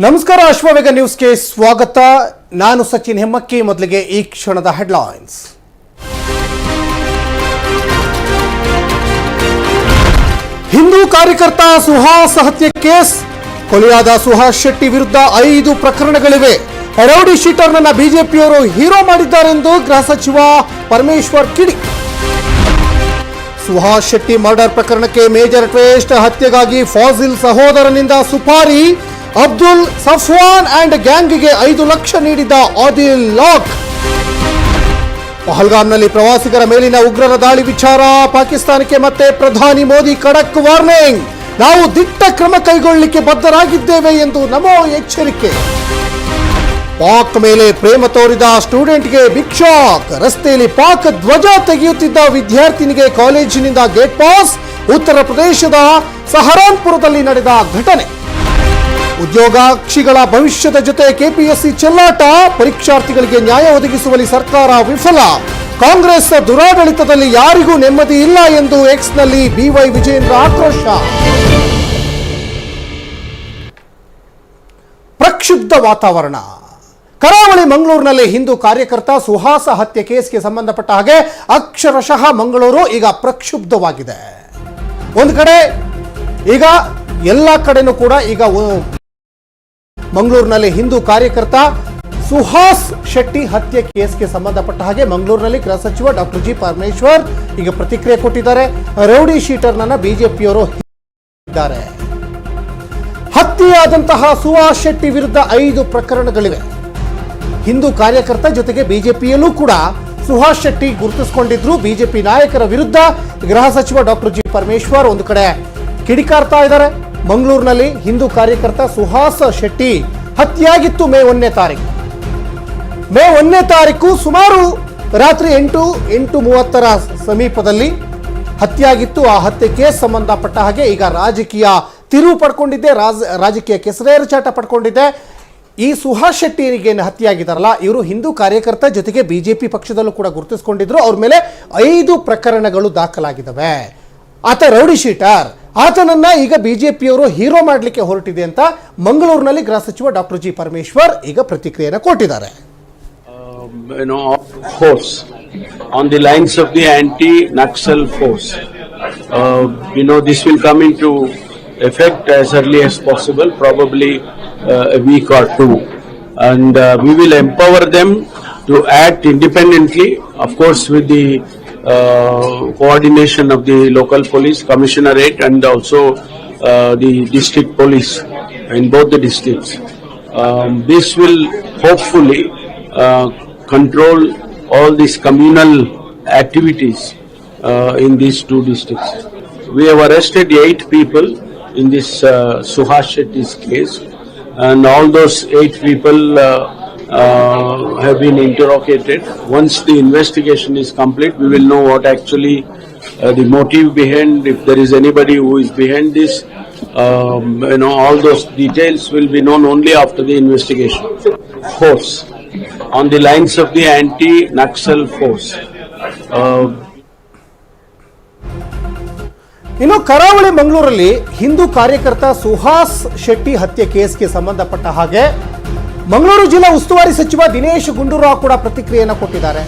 ನಮಸ್ಕಾರ, ಅಶ್ವವೇಗ ನ್ಯೂಸ್ಗೆ ಸ್ವಾಗತ. ನಾನು ಸಚಿನ್ ಹೆಮ್ಮಕ್ಕಿ. ಮೊದಲಿಗೆ ಈ ಕ್ಷಣದ ಹೆಡ್ಲೈನ್ಸ್. ಹಿಂದೂ ಕಾರ್ಯಕರ್ತ ಸುಹಾಸ್ ಹತ್ಯೆ ಕೇಸ್. ಕೊಲೆಯಾದ ಸುಹಾಸ್ ಶೆಟ್ಟಿ ವಿರುದ್ಧ 5 ಪ್ರಕರಣಗಳಿವೆ. ರೌಡಿ ಶೀಟರ್ನನ್ನ ಬಿಜೆಪಿಯವರು ಹೀರೋ ಮಾಡಿದ್ದಾರೆಂದು ಗೃಹ ಸಚಿವ ಪರಮೇಶ್ವರ್ ಕಿಡಿ. ಸುಹಾಸ್ ಶೆಟ್ಟಿ ಮರ್ಡರ್ ಪ್ರಕರಣಕ್ಕೆ ಮೇಜರ್ ಟ್ವಿಸ್ಟ್. ಹತ್ಯೆಗಾಗಿ ಫಾಜಿಲ್ ಸಹೋದರನಿಂದ ಸುಪಾರಿ. ಅಬ್ದುಲ್, ಸಫ್ವಾನ್ ಅಂಡ್ ಗ್ಯಾಂಗ್ಗೆ 5 ಲಕ್ಷ ನೀಡಿದ್ದ ಆದಿಲ್ ಲಾಕ್. ಪಹಲ್ಗಾಮ್ನಲ್ಲಿ ಪ್ರವಾಸಿಗರ ಮೇಲಿನ ಉಗ್ರರ ದಾಳಿ ವಿಚಾರ. ಪಾಕಿಸ್ತಾನಕ್ಕೆ ಮತ್ತೆ ಪ್ರಧಾನಿ ಮೋದಿ ಖಡಕ್ ವಾರ್ನಿಂಗ್. ನಾವು ದಿಟ್ಟ ಕ್ರಮ ಕೈಗೊಳ್ಳಲಿಕ್ಕೆ ಬದ್ಧರಾಗಿದ್ದೇವೆ ಎಂದು ನಮೋ ಎಚ್ಚರಿಕೆ. ಪಾಕ್ ಮೇಲೆ ಪ್ರೇಮ ತೋರಿದ ಸ್ಟೂಡೆಂಟ್ಗೆ ಬಿಗ್ ಶಾಕ್. ರಸ್ತೆಯಲ್ಲಿ ಪಾಕ್ ಧ್ವಜ ತೆಗೆಯುತ್ತಿದ್ದ ವಿದ್ಯಾರ್ಥಿನಿಗೆ ಕಾಲೇಜಿನಿಂದ ಗೇಟ್ ಪಾಸ್. ಉತ್ತರ ಪ್ರದೇಶದ ಸಹರಾನ್ಪುರದಲ್ಲಿ ನಡೆದ ಘಟನೆ. ಉದ್ಯೋಗಾಕ್ಷಿಗಳ ಭವಿಷ್ಯದ ಜೊತೆ ಕೆಪಿಎಸ್ಸಿ ಚೆಲ್ಲಾಟ. ಪರೀಕ್ಷಾರ್ಥಿಗಳಿಗೆ ನ್ಯಾಯ ಒದಗಿಸುವಲ್ಲಿ ಸರ್ಕಾರ ವಿಫಲ. ಕಾಂಗ್ರೆಸ್ ದುರಾಡಳಿತದಲ್ಲಿ ಯಾರಿಗೂ ನೆಮ್ಮದಿ ಇಲ್ಲ ಎಂದು ಎಕ್ಸ್ನಲ್ಲಿ ಬಿವೈ ವಿಜಯೇಂದ್ರ ಆಕ್ರೋಶ. ಪ್ರಕ್ಷುಬ್ಧ ವಾತಾವರಣ. ಕರಾವಳಿ ಮಂಗಳೂರಿನಲ್ಲಿ ಹಿಂದೂ ಕಾರ್ಯಕರ್ತ ಸುಹಾಸ ಹತ್ಯೆ ಕೇಸ್ಗೆ ಸಂಬಂಧಪಟ್ಟ ಹಾಗೆ ಅಕ್ಷರಶಃ ಮಂಗಳೂರು ಈಗ ಪ್ರಕ್ಷುಬ್ಧವಾಗಿದೆ. ಒಂದು ಕಡೆ ಈಗ ಎಲ್ಲ ಕಡೆನೂ ಕೂಡ ಈಗ ಮಂಗಳೂರಿನಲ್ಲಿ ಹಿಂದೂ ಕಾರ್ಯಕರ್ತ ಸುಹಾಸ್ ಶೆಟ್ಟಿ ಹತ್ಯೆ ಕೇಸ್ಗೆ ಸಂಬಂಧಪಟ್ಟ ಹಾಗೆ ಮಂಗಳೂರಿನಲ್ಲಿ ಗೃಹ ಸಚಿವ ಡಾಕ್ಟರ್ ಜಿ ಪರಮೇಶ್ವರ್ ಈಗ ಪ್ರತಿಕ್ರಿಯೆ ಕೊಟ್ಟಿದ್ದಾರೆ. ರೌಡಿ ಶೀಟರ್ನನ್ನ ಬಿಜೆಪಿಯವರು ಇದ್ದಾರೆ. ಹತ್ಯೆಯಾದಂತಹ ಸುಹಾಸ್ ಶೆಟ್ಟಿ ವಿರುದ್ಧ 5 ಪ್ರಕರಣಗಳಿವೆ. ಹಿಂದೂ ಕಾರ್ಯಕರ್ತ ಜೊತೆಗೆ ಬಿಜೆಪಿಯಲ್ಲೂ ಕೂಡ ಸುಹಾಸ್ ಶೆಟ್ಟಿ ಗುರುತಿಸಿಕೊಂಡಿದ್ರು. ಬಿಜೆಪಿ ನಾಯಕರ ವಿರುದ್ಧ ಗೃಹ ಸಚಿವ ಡಾಕ್ಟರ್ ಜಿ ಪರಮೇಶ್ವರ್ ಒಂದು ಕಡೆ ಕಿಡಿಕಾರ್ತಾ ಇದ್ದಾರೆ. ಮಂಗಳೂರಿನಲ್ಲಿ ಹಿಂದೂ ಕಾರ್ಯಕರ್ತ ಸುಹಾಸ್ ಶೆಟ್ಟಿ ಹತ್ಯೆಯಾಗಿತ್ತು ಮೇ 1ನೇ ತಾರೀಕು. ಮೇ 1ನೇ ತಾರೀಕು ಸುಮಾರು ರಾತ್ರಿ 8:30 ಸಮೀಪದಲ್ಲಿ ಹತ್ಯೆಯಾಗಿತ್ತು. ಆ ಹತ್ಯೆ ಕೇಸ್ ಸಂಬಂಧಪಟ್ಟ ಹಾಗೆ ಈಗ ರಾಜಕೀಯ ತಿರುವು ಪಡ್ಕೊಂಡಿದ್ದೆ, ರಾಜಕೀಯ ಕೆಸರೇರಚಾಟ ಪಡ್ಕೊಂಡಿದ್ದೆ. ಈ ಸುಹಾಸ್ ಶೆಟ್ಟಿಗೆ ಹತ್ಯೆಯಾಗಿದ್ದಾರಲ್ಲ, ಇವರು ಹಿಂದೂ ಕಾರ್ಯಕರ್ತ ಜೊತೆಗೆ ಬಿಜೆಪಿ ಪಕ್ಷದಲ್ಲೂ ಕೂಡ ಗುರುತಿಸಿಕೊಂಡಿದ್ರು. ಅವ್ರ ಮೇಲೆ 5 ಪ್ರಕರಣಗಳು ದಾಖಲಾಗಿದ್ದಾವೆ. ಆತ ರೌಡಿ ಶೀಟರ್. ಆತನನ್ನ ಈಗ ಬಿಜೆಪಿಯವರು ಹೀರೋ ಮಾಡಲಿಕ್ಕೆ ಹೊರಟಿದೆ ಅಂತ ಮಂಗಳೂರಿನಲ್ಲಿ ಗೃಹ ಸಚಿವ ಡಾಕ್ಟರ್ ಜಿ ಪರಮೇಶ್ವರ್ ಈಗ ಪ್ರತಿಕ್ರಿಯೆಯನ್ನು ಕೊಟ್ಟಿದ್ದಾರೆ. Force on the lines of the anti-Naxal force. This will come into effect as early as possible, probably a week or 2, and we will empower them to act independently, of course with the coordination of the local police commissionerate and also the district police in both the districts. This will hopefully control all these communal activities in these 2 districts. We have arrested 8 people in this Suhas Shetty's case, and all those 8 people have been interrogated. Once the investigation is complete, we will know what actually the motive behind, if there is anybody who is behind this. All those details will be known only after the investigation. Force on the lines of the anti-Naxal force. ಇನ್ನು ಕರಾವಳಿ ಮಂಗಳೂರಲ್ಲಿ ಹಿಂದೂ ಕಾರ್ಯಕರ್ತ ಸುಹಾಸ್ ಶೆಟ್ಟಿ ಹತ್ಯೆ ಕೇಸ್ಗೆ ಸಂಬಂಧಪಟ್ಟ ಹಾಗೆ ಮಂಗಳೂರು ಜಿಲ್ಲಾ ಉಸ್ತುವಾರಿ ಸಚಿವ ದಿನೇಶ್ ಗುಂಡೂರಾವ್ ಕೂಡ ಪ್ರತಿಕ್ರಿಯೆಯನ್ನು ಕೊಟ್ಟಿದ್ದಾರೆ.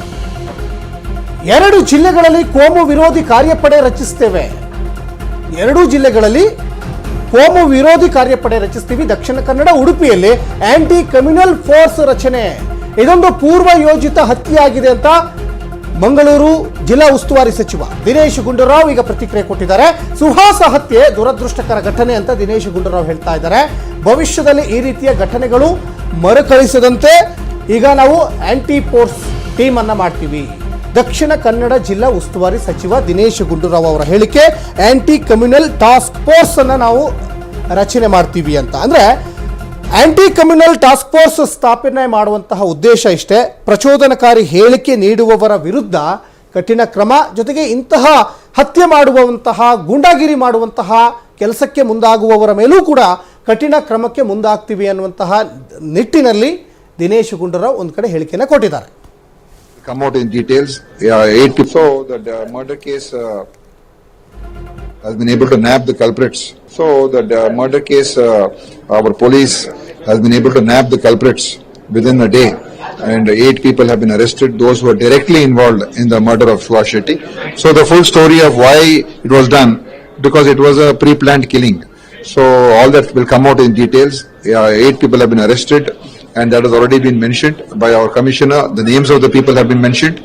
2 ಜಿಲ್ಲೆಗಳಲ್ಲಿ ಕೋಮು ವಿರೋಧಿ ಕಾರ್ಯಪಡೆ ರಚಿಸ್ತೇವೆ. 2 ಜಿಲ್ಲೆಗಳಲ್ಲಿ ಕೋಮು ವಿರೋಧಿ ಕಾರ್ಯಪಡೆ ರಚಿಸ್ತೀವಿ. ದಕ್ಷಿಣ ಕನ್ನಡ, ಉಡುಪಿಯಲ್ಲಿ ಆಂಟಿ ಕಮ್ಯುನಲ್ ಫೋರ್ಸ್ ರಚನೆ. ಇದೊಂದು ಪೂರ್ವ ಯೋಜಿತ ಹತ್ಯೆಯಾಗಿದೆ ಅಂತ ಮಂಗಳೂರು ಜಿಲ್ಲಾ ಉಸ್ತುವಾರಿ ಸಚಿವ ದಿನೇಶ್ ಗುಂಡೂರಾವ್ ಈಗ ಪ್ರತಿಕ್ರಿಯೆ ಕೊಟ್ಟಿದ್ದಾರೆ. ಸುಹಾಸ ಹತ್ಯೆ ದುರದೃಷ್ಟಕರ ಘಟನೆ ಅಂತ ದಿನೇಶ್ ಗುಂಡೂರಾವ್ ಹೇಳ್ತಾ ಇದ್ದಾರೆ. ಭವಿಷ್ಯದಲ್ಲಿ ಈ ರೀತಿಯ ಘಟನೆಗಳು ಮರುಕಳಿಸದಂತೆ ಈಗ ನಾವು ಆಂಟಿ ಫೋರ್ಸ್ ಟೀಮ್ ಅನ್ನ ಮಾಡ್ತೀವಿ. ದಕ್ಷಿಣ ಕನ್ನಡ ಜಿಲ್ಲಾ ಉಸ್ತುವಾರಿ ಸಚಿವ ದಿನೇಶ್ ಗುಂಡೂರಾವ್ ಅವರ ಹೇಳಿಕೆ, ಆಂಟಿ ಕಮ್ಯುನಲ್ ಟಾಸ್ಕ್ ಫೋರ್ಸ್ ಅನ್ನ ನಾವು ರಚನೆ ಮಾಡ್ತೀವಿ ಅಂತ. ಅಂದ್ರೆ ಆಂಟಿ ಕಮ್ಯುನಲ್ ಟಾಸ್ಕ್ ಫೋರ್ಸ್ ಸ್ಥಾಪನೆ ಮಾಡುವಂತಹ ಉದ್ದೇಶ ಇಷ್ಟೇ. ಪ್ರಚೋದನಕಾರಿ ಹೇಳಿಕೆ ನೀಡುವವರ ವಿರುದ್ಧ ಕಠಿಣ ಕ್ರಮ, ಜೊತೆಗೆ ಇಂತಹ ಹತ್ಯೆ ಮಾಡುವಂತಹ, ಗೂಂಡಾಗಿರಿ ಮಾಡುವಂತಹ ಕೆಲಸಕ್ಕೆ ಮುಂದಾಗುವವರ ಮೇಲೂ ಕೂಡ ಕಠಿಣ ಕ್ರಮಕ್ಕೆ ಮುಂದಾಗ್ತೀವಿ ಅನ್ನುವಂತಹ ನಿಟ್ಟಿನಲ್ಲಿ ದಿನೇಶ್ ಗುಂಡೂರಾವ್ ಒಂದು ಕಡೆ ಹೇಳಿಕೆಯನ್ನು ಕೊಟ್ಟಿದ್ದಾರೆ. Come out in details. 8 people. So the murder case has been able to nab the culprits. So the murder case, our police has been able to nab the culprits within a day, and 8 people have been arrested, those who are directly involved in the murder of Suhas Shetty. So the full story of why it was done, because it was a pre-planned killing. So all that will come out in details. 8 people have been arrested, and that has already been mentioned by our commissioner. The names of the people have been mentioned,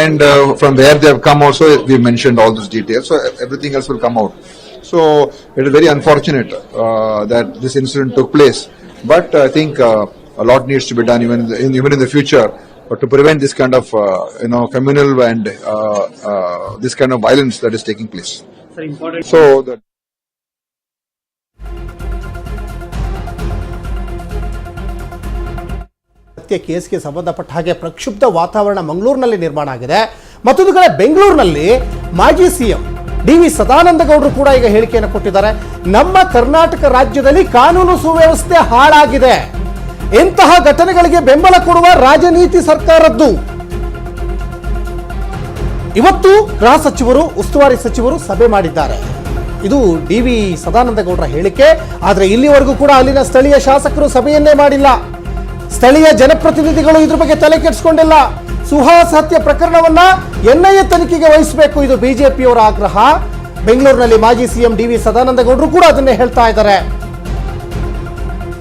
and from where they have come also, we mentioned all those details. So everything else will come out. So it is very unfortunate that this incident took place, but I think a lot needs to be done even in the future, but to prevent this kind of communal and this kind of violence that is taking place. So the ಹತ್ಯೆ ಕೇಸ್ಗೆ ಸಂಬಂಧಪಟ್ಟ ಹಾಗೆ ಪ್ರಕ್ಷುಬ್ಧ ವಾತಾವರಣ ಮಂಗಳೂರಿನಲ್ಲಿ ನಿರ್ಮಾಣ ಆಗಿದೆ. ಮತ್ತೊಂದು ಕಡೆ ಬೆಂಗಳೂರಿನಲ್ಲಿ ಮಾಜಿ ಸಿಎಂ ಡಿ.ವಿ. ಸದಾನಂದ ಗೌಡರು ಕೂಡ ಈಗ ಹೇಳಿಕೆಯನ್ನು ಕೊಟ್ಟಿದ್ದಾರೆ. ನಮ್ಮ ಕರ್ನಾಟಕ ರಾಜ್ಯದಲ್ಲಿ ಕಾನೂನು ಸುವ್ಯವಸ್ಥೆ ಹಾಳಾಗಿದೆ, ಇಂತಹ ಘಟನೆಗಳಿಗೆ ಬೆಂಬಲ ಕೊಡುವ ರಾಜನೀತಿ ಸರ್ಕಾರದ್ದು. ಇವತ್ತು ಗೃಹ ಸಚಿವರು, ಉಸ್ತುವಾರಿ ಸಚಿವರು ಸಭೆ ಮಾಡಿದ್ದಾರೆ. ಇದು ಡಿ.ವಿ. ಸದಾನಂದ ಗೌಡರ ಹೇಳಿಕೆ. ಆದರೆ ಇಲ್ಲಿವರೆಗೂ ಕೂಡ ಅಲ್ಲಿನ ಸ್ಥಳೀಯ ಶಾಸಕರು ಸಭೆಯನ್ನೇ ಮಾಡಿಲ್ಲ, ಸ್ಥಳೀಯ ಜನಪ್ರತಿನಿಧಿಗಳು ಇದ್ರ ಬಗ್ಗೆ ತಲೆ ಕೆಡಿಸಿಕೊಂಡಿಲ್ಲ. ಸುಹಾಸ್ ಹತ್ಯೆ ಪ್ರಕರಣವನ್ನ ಎನ್ಐಎ ತನಿಖೆಗೆ ವಹಿಸಬೇಕು, ಇದು ಬಿಜೆಪಿಯವರ ಆಗ್ರಹ. ಬೆಂಗಳೂರಿನಲ್ಲಿ ಮಾಜಿ ಸಿಎಂ ಡಿ.ವಿ. ಸದಾನಂದ ಗೌಡರು ಕೂಡ ಅದನ್ನೇ ಹೇಳ್ತಾ ಇದ್ದಾರೆ.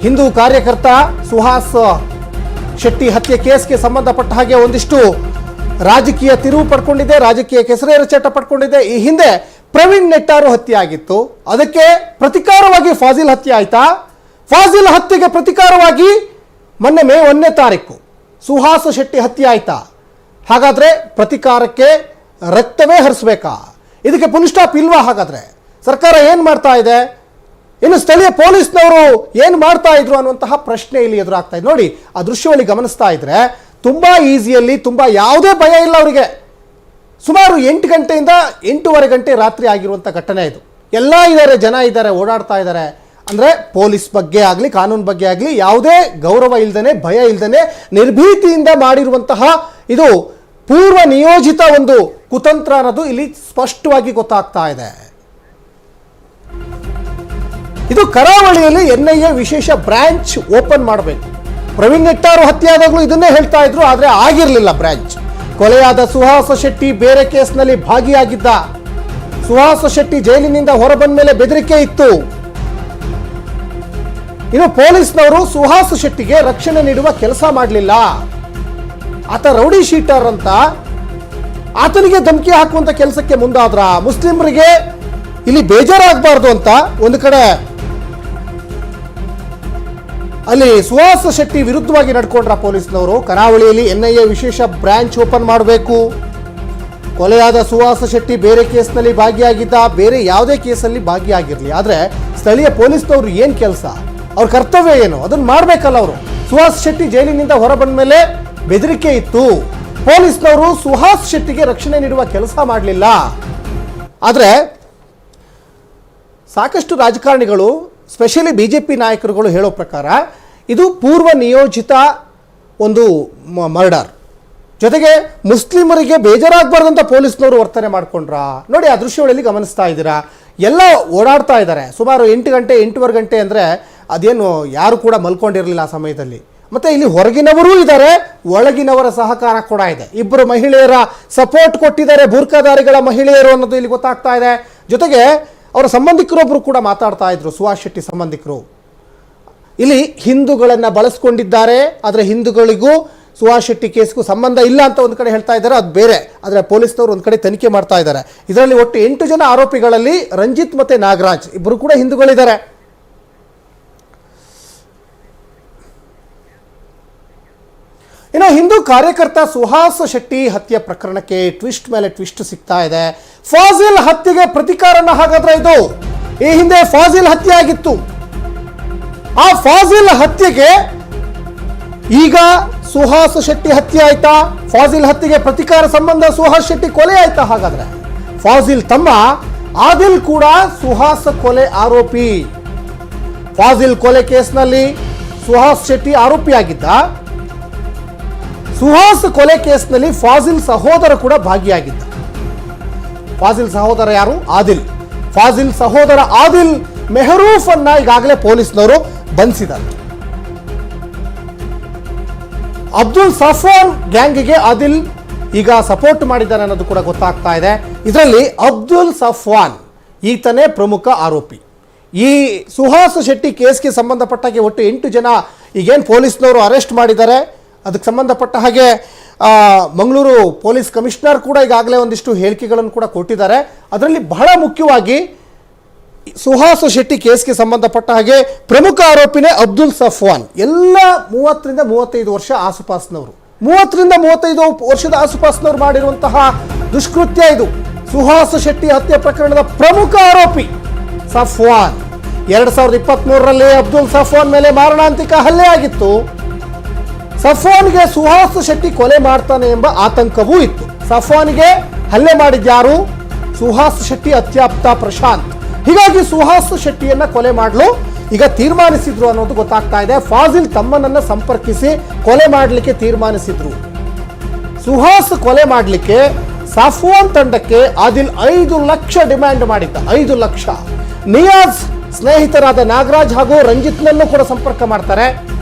ಹಿಂದೂ ಕಾರ್ಯಕರ್ತ ಸುಹಾಸ್ ಶೆಟ್ಟಿ ಹತ್ಯೆ ಕೇಸ್ಗೆ ಸಂಬಂಧಪಟ್ಟ ಹಾಗೆ ಒಂದಿಷ್ಟು ರಾಜಕೀಯ ತಿರುವು ಪಡ್ಕೊಂಡಿದೆ, ರಾಜಕೀಯ ಕೆಸರೇರ ಚಟ ಪಡ್ಕೊಂಡಿದೆ. ಈ ಹಿಂದೆ ಪ್ರವೀಣ್ ನೆಟ್ಟಾರು ಹತ್ಯೆ ಆಗಿತ್ತು, ಅದಕ್ಕೆ ಪ್ರತಿಕಾರವಾಗಿ ಫಾಜಿಲ್ ಹತ್ಯೆ ಆಯ್ತಾ? ಫಾಜಿಲ್ ಹತ್ಯೆಗೆ ಪ್ರತಿಕಾರವಾಗಿ ಮೊನ್ನೆ ಮೇ 1ನೇ ತಾರೀಕು ಸುಹಾಸ್ ಶೆಟ್ಟಿ ಹತ್ಯೆ ಆಯ್ತಾ? ಹಾಗಾದ್ರೆ ಪ್ರತಿಕಾರಕ್ಕೆ ರಕ್ತವೇ ಹರಿಸಬೇಕಾ? ಇದಕ್ಕೆ ಫುಲ್ ಸ್ಟಾಪ್ ಇಲ್ವಾ? ಹಾಗಾದ್ರೆ ಸರ್ಕಾರ ಏನ್ ಮಾಡ್ತಾ ಇದೆ, ಇನ್ನು ಸ್ಥಳೀಯ ಪೊಲೀಸ್ನವರು ಏನ್ ಮಾಡ್ತಾ ಇದ್ರು ಅನ್ನುವಂತಹ ಪ್ರಶ್ನೆ ಇಲ್ಲಿ ಎದುರಾಗ್ತಾ ಇದೆ. ನೋಡಿ, ಆ ದೃಶ್ಯದಲ್ಲಿ ಗಮನಿಸ್ತಾ ಇದ್ರೆ ತುಂಬಾ ಈಸಿಯಲ್ಲಿ, ತುಂಬಾ ಯಾವುದೇ ಭಯ ಇಲ್ಲ ಅವರಿಗೆ. ಸುಮಾರು 8 ಗಂಟೆಯಿಂದ 8:15 ಗಂಟೆ ರಾತ್ರಿ ಆಗಿರುವಂಥ ಘಟನೆ ಇದು. ಎಲ್ಲ ಇದ್ದಾರೆ, ಜನ ಇದ್ದಾರೆ, ಓಡಾಡ್ತಾ ಇದ್ದಾರೆ. ಅಂದರೆ ಪೊಲೀಸ್ ಬಗ್ಗೆ ಆಗಲಿ, ಕಾನೂನು ಬಗ್ಗೆ ಆಗಲಿ ಯಾವುದೇ ಗೌರವ ಇಲ್ದೇನೆ, ಭಯ ಇಲ್ದೇನೆ, ನಿರ್ಭೀತಿಯಿಂದ ಮಾಡಿರುವಂತಹ ಇದು ಪೂರ್ವ ನಿಯೋಜಿತ ಒಂದು ಕುತಂತ್ರ ಅನ್ನೋದು ಇಲ್ಲಿ ಸ್ಪಷ್ಟವಾಗಿ ಗೊತ್ತಾಗ್ತಾ ಇದೆ. ಇದು ಕರಾವಳಿಯಲ್ಲಿ ಎನ್ಐಎ ವಿಶೇಷ ಬ್ರಾಂಚ್ ಓಪನ್ ಮಾಡಬೇಕು. ಪ್ರವೀಣ್ ನೆಟ್ಟಾರು ಹತ್ಯೆ ಆದಾಗಲೂ ಇದನ್ನೇ ಹೇಳ್ತಾ ಇದ್ರು, ಆದರೆ ಆಗಿರಲಿಲ್ಲ ಬ್ರಾಂಚ್. ಕೊಲೆಯಾದ ಸುಹಾಸ್ ಶೆಟ್ಟಿ ಬೇರೆ ಕೇಸ್ನಲ್ಲಿ ಭಾಗಿಯಾಗಿದ್ದ. ಸುಹಾಸ್ ಶೆಟ್ಟಿ ಜೈಲಿನಿಂದ ಹೊರಬಂದ ಮೇಲೆ ಬೆದರಿಕೆ ಇತ್ತು. ಇನ್ನು ಪೊಲೀಸ್ನವರು ಸುಹಾಸ್ ಶೆಟ್ಟಿಗೆ ರಕ್ಷಣೆ ನೀಡುವ ಕೆಲಸ ಮಾಡಲಿಲ್ಲ. ಆತ ರೌಡಿ ಶೀಟರ್ ಅಂತ ಆತನಿಗೆ ಧಮಕಿ ಹಾಕುವಂತ ಕೆಲಸಕ್ಕೆ ಮುಂದಾದ್ರ. ಮುಸ್ಲಿಮರಿಗೆ ಇಲ್ಲಿ ಬೇಜಾರಾಗಬಾರ್ದು ಅಂತ ಒಂದು ಕಡೆ ಅಲ್ಲಿ ಸುಹಾಸ್ ಶೆಟ್ಟಿ ವಿರುದ್ಧವಾಗಿ ನಡ್ಕೊಂಡ್ರ ಪೊಲೀಸ್ನವರು. ಕರಾವಳಿಯಲ್ಲಿ ಎನ್ಐಎ ವಿಶೇಷ ಬ್ರಾಂಚ್ ಓಪನ್ ಮಾಡಬೇಕು. ಕೊಲೆಯಾದ ಸುಹಾಸ್ ಶೆಟ್ಟಿ ಬೇರೆ ಕೇಸ್ನಲ್ಲಿ ಭಾಗಿಯಾಗಿದ್ದ, ಬೇರೆ ಯಾವುದೇ ಕೇಸಲ್ಲಿ ಭಾಗಿಯಾಗಿರಲಿ, ಆದರೆ ಸ್ಥಳೀಯ ಪೊಲೀಸ್ನವರು ಏನು ಕೆಲಸ, ಅವ್ರ ಕರ್ತವ್ಯ ಏನು, ಅದನ್ನು ಮಾಡಬೇಕಲ್ಲ ಅವರು. ಸುಹಾಸ್ ಶೆಟ್ಟಿ ಜೈಲಿನಿಂದ ಹೊರಬಂದ ಮೇಲೆ ಬೆದರಿಕೆ ಇತ್ತು. ಪೊಲೀಸ್ನವರು ಸುಹಾಸ್ ಶೆಟ್ಟಿಗೆ ರಕ್ಷಣೆ ನೀಡುವ ಕೆಲಸ ಮಾಡಲಿಲ್ಲ. ಆದರೆ ಸಾಕಷ್ಟು ರಾಜಕಾರಣಿಗಳು, ಸ್ಪೆಷಲಿ ಬಿಜೆಪಿ ನಾಯಕರುಗಳು ಹೇಳೋ ಪ್ರಕಾರ ಇದು ಪೂರ್ವ ನಿಯೋಜಿತ ಒಂದು ಮರ್ಡರ್. ಜೊತೆಗೆ ಮುಸ್ಲಿಮರಿಗೆ ಬೇಜಾರಾಗಬಾರ್ದಂತ ಪೊಲೀಸ್ನವರು ವರ್ತನೆ ಮಾಡ್ಕೊಂಡ್ರ. ನೋಡಿ, ಆ ದೃಶ್ಯಗಳಲ್ಲಿ ಗಮನಿಸ್ತಾ ಇದ್ದೀರಾ, ಎಲ್ಲ ಓಡಾಡ್ತಾ ಇದ್ದಾರೆ. ಸುಮಾರು 8 ಗಂಟೆ 8:15 ಗಂಟೆ ಅಂದರೆ ಅದೇನು ಯಾರು ಕೂಡ ಮಲ್ಕೊಂಡಿರಲಿಲ್ಲ ಆ ಸಮಯದಲ್ಲಿ. ಮತ್ತು ಇಲ್ಲಿ ಹೊರಗಿನವರೂ ಇದ್ದಾರೆ, ಒಳಗಿನವರ ಸಹಕಾರ ಕೂಡ ಇದೆ. ಇಬ್ಬರು ಮಹಿಳೆಯರ ಸಪೋರ್ಟ್ ಕೊಟ್ಟಿದ್ದಾರೆ, ಬೂರ್ಖಾಧಾರಿಗಳ ಮಹಿಳೆಯರು ಅನ್ನೋದು ಇಲ್ಲಿ ಗೊತ್ತಾಗ್ತಾ ಇದೆ. ಜೊತೆಗೆ ಅವರ ಸಂಬಂಧಿಕರೊಬ್ಬರು ಕೂಡ ಮಾತಾಡ್ತಾ ಇದ್ರು, ಸುಹಾಸ್ ಶೆಟ್ಟಿ ಸಂಬಂಧಿಕರು. ಇಲ್ಲಿ ಹಿಂದೂಗಳನ್ನು ಬಳಸ್ಕೊಂಡಿದ್ದಾರೆ, ಆದರೆ ಹಿಂದೂಗಳಿಗೂ ಸುಹಾಸ್ ಶೆಟ್ಟಿ ಕೇಸ್ಗೂ ಸಂಬಂಧ ಇಲ್ಲ ಅಂತ ಒಂದು ಕಡೆ ಹೇಳ್ತಾ ಇದ್ದಾರೆ, ಅದು ಬೇರೆ. ಆದರೆ ಪೊಲೀಸ್ನವರು ಒಂದು ಕಡೆ ತನಿಖೆ ಮಾಡ್ತಾ ಇದ್ದಾರೆ. ಇದರಲ್ಲಿ ಒಟ್ಟು 8 ಜನ ಆರೋಪಿಗಳಲ್ಲಿ ರಂಜಿತ್ ಮತ್ತು ನಾಗರಾಜ್ ಇಬ್ಬರು ಕೂಡ ಹಿಂದೂಗಳಿದ್ದಾರೆ. ಇನ್ನು ಹಿಂದೂ ಕಾರ್ಯಕರ್ತ ಸುಹಾಸ್ ಶೆಟ್ಟಿ ಹತ್ಯೆ ಪ್ರಕರಣಕ್ಕೆ ಟ್ವಿಸ್ಟ್ ಮೇಲೆ ಟ್ವಿಸ್ಟ್ ಸಿಗ್ತಾ ಇದೆ. ಫಾಜಿಲ್ ಹತ್ಯೆಗೆ ಪ್ರತಿಕಾರನ ಹಾಗಾದ್ರೆ ಇದು. ಈ ಹಿಂದೆ ಫಾಜಿಲ್ ಹತ್ಯೆ ಆಗಿತ್ತು. ಆ ಫಾಜಿಲ್ ಹತ್ಯೆಗೆ ಈಗ ಸುಹಾಸ್ ಶೆಟ್ಟಿ ಹತ್ಯೆ ಆಯ್ತಾ? ಫಾಜಿಲ್ ಹತ್ಯೆಗೆ ಪ್ರತಿಕಾರ ಸಂಬಂಧ ಸುಹಾಸ್ ಶೆಟ್ಟಿ ಕೊಲೆ ಆಯ್ತಾ? ಹಾಗಾದ್ರೆ ಫಾಜಿಲ್ ತಮ್ಮ ಆದಿಲ್ ಕೂಡ ಸುಹಾಸ್ ಕೊಲೆ ಆರೋಪಿ. ಫಾಜಿಲ್ ಕೊಲೆ ಕೇಸ್ನಲ್ಲಿ ಸುಹಾಸ್ ಶೆಟ್ಟಿ ಆರೋಪಿಯಾಗಿದ್ದ. ಸುಹಾಸ್ ಕೊಲೆ ಕೇಸ್ನಲ್ಲಿ ಫಾಜಿಲ್ ಸಹೋದರ ಕೂಡ ಭಾಗಿಯಾಗಿದ್ದ. ಫಾಜಿಲ್ ಸಹೋದರ ಯಾರು? ಆದಿಲ್. ಫಾಜಿಲ್ ಸಹೋದರ ಆದಿಲ್ ಮೆಹರೂಫ್ ಅನ್ನ ಈಗಾಗಲೇ ಪೊಲೀಸ್ನವರು ಬಂಧಿಸಿದ್ದಾರೆ. ಅಬ್ದುಲ್ ಸಫ್ವಾನ್ ಗ್ಯಾಂಗ್ಗೆ ಆದಿಲ್ ಈಗ ಸಪೋರ್ಟ್ ಮಾಡಿದ್ದಾನೆ ಅನ್ನೋದು ಕೂಡ ಗೊತ್ತಾಗ್ತಾ ಇದೆ. ಇದರಲ್ಲಿ ಅಬ್ದುಲ್ ಸಫ್ವಾನ್ ಈತನೇ ಪ್ರಮುಖ ಆರೋಪಿ. ಈ ಸುಹಾಸ್ ಶೆಟ್ಟಿ ಕೇಸ್ಗೆ ಸಂಬಂಧಪಟ್ಟಾಗೆ ಒಟ್ಟು 8 ಜನ ಈಗೇನು ಪೊಲೀಸ್ನವರು ಅರೆಸ್ಟ್ ಮಾಡಿದ್ದಾರೆ. ಅದಕ್ಕೆ ಸಂಬಂಧಪಟ್ಟ ಹಾಗೆ ಮಂಗಳೂರು ಪೊಲೀಸ್ ಕಮಿಷನರ್ ಕೂಡ ಈಗಾಗಲೇ ಒಂದಿಷ್ಟು ಹೇಳಿಕೆಗಳನ್ನು ಕೂಡ ಕೊಟ್ಟಿದ್ದಾರೆ. ಅದರಲ್ಲಿ ಬಹಳ ಮುಖ್ಯವಾಗಿ ಸುಹಾಸ್ ಶೆಟ್ಟಿ ಕೇಸ್ಗೆ ಸಂಬಂಧಪಟ್ಟ ಹಾಗೆ ಪ್ರಮುಖ ಆರೋಪಿನೇ ಅಬ್ದುಲ್ ಸಫ್ವಾನ್. ಎಲ್ಲ 30 ರಿಂದ 35 ವರ್ಷ ಆಸುಪಾಸಿನವರು, 30 ರಿಂದ 35 ವರ್ಷದ ಆಸುಪಾಸಿನವರು ಮಾಡಿರುವಂತಹ ದುಷ್ಕೃತ್ಯ ಇದು. ಸುಹಾಸ್ ಶೆಟ್ಟಿ ಹತ್ಯೆ ಪ್ರಕರಣದ ಪ್ರಮುಖ ಆರೋಪಿ ಸಫ್ವಾನ್. 2023ರಲ್ಲಿ ಅಬ್ದುಲ್ ಸಫ್ವಾನ್ ಮೇಲೆ ಮಾರಣಾಂತಿಕ ಹಲ್ಲೆ ಆಗಿತ್ತು. ಸಫ್ವಾನ್ಗೆ ಸುಹಾಸ್ ಶೆಟ್ಟಿ ಕೊಲೆ ಮಾಡ್ತಾನೆ ಎಂಬ ಆತಂಕವೂ ಇತ್ತು. ಸಫ್ವಾನ್ಗೆ ಹಲ್ಲೆ ಮಾಡಿದ್ಯಾರು? ಸುಹಾಸ್ ಶೆಟ್ಟಿ ಅತ್ಯಾಪ್ತ ಪ್ರಶಾಂತ್. ಹೀಗಾಗಿ ಸುಹಾಸ್ ಶೆಟ್ಟಿಯನ್ನ ಕೊಲೆ ಮಾಡಲು ಈಗ ತೀರ್ಮಾನಿಸಿದ್ರು ಅನ್ನೋದು ಗೊತ್ತಾಗ್ತಾ ಇದೆ. ಫಾಜಿಲ್ ತಮ್ಮನನ್ನ ಸಂಪರ್ಕಿಸಿ ಕೊಲೆ ಮಾಡಲಿಕ್ಕೆ ತೀರ್ಮಾನಿಸಿದ್ರು. ಸುಹಾಸ್ ಕೊಲೆ ಮಾಡಲಿಕ್ಕೆ ಸಫ್ವಾನ್ ತಂಡಕ್ಕೆ ಆದಿಲ್ 5 ಲಕ್ಷ ಡಿಮ್ಯಾಂಡ್ ಮಾಡಿದ್ದ. 5 ಲಕ್ಷ. ನಿಯಾಜ್ ಸ್ನೇಹಿತರಾದ ನಾಗರಾಜ್ ಹಾಗೂ ರಂಜಿತ್ನನ್ನು ಕೂಡ ಸಂಪರ್ಕ ಮಾಡ್ತಾರೆ.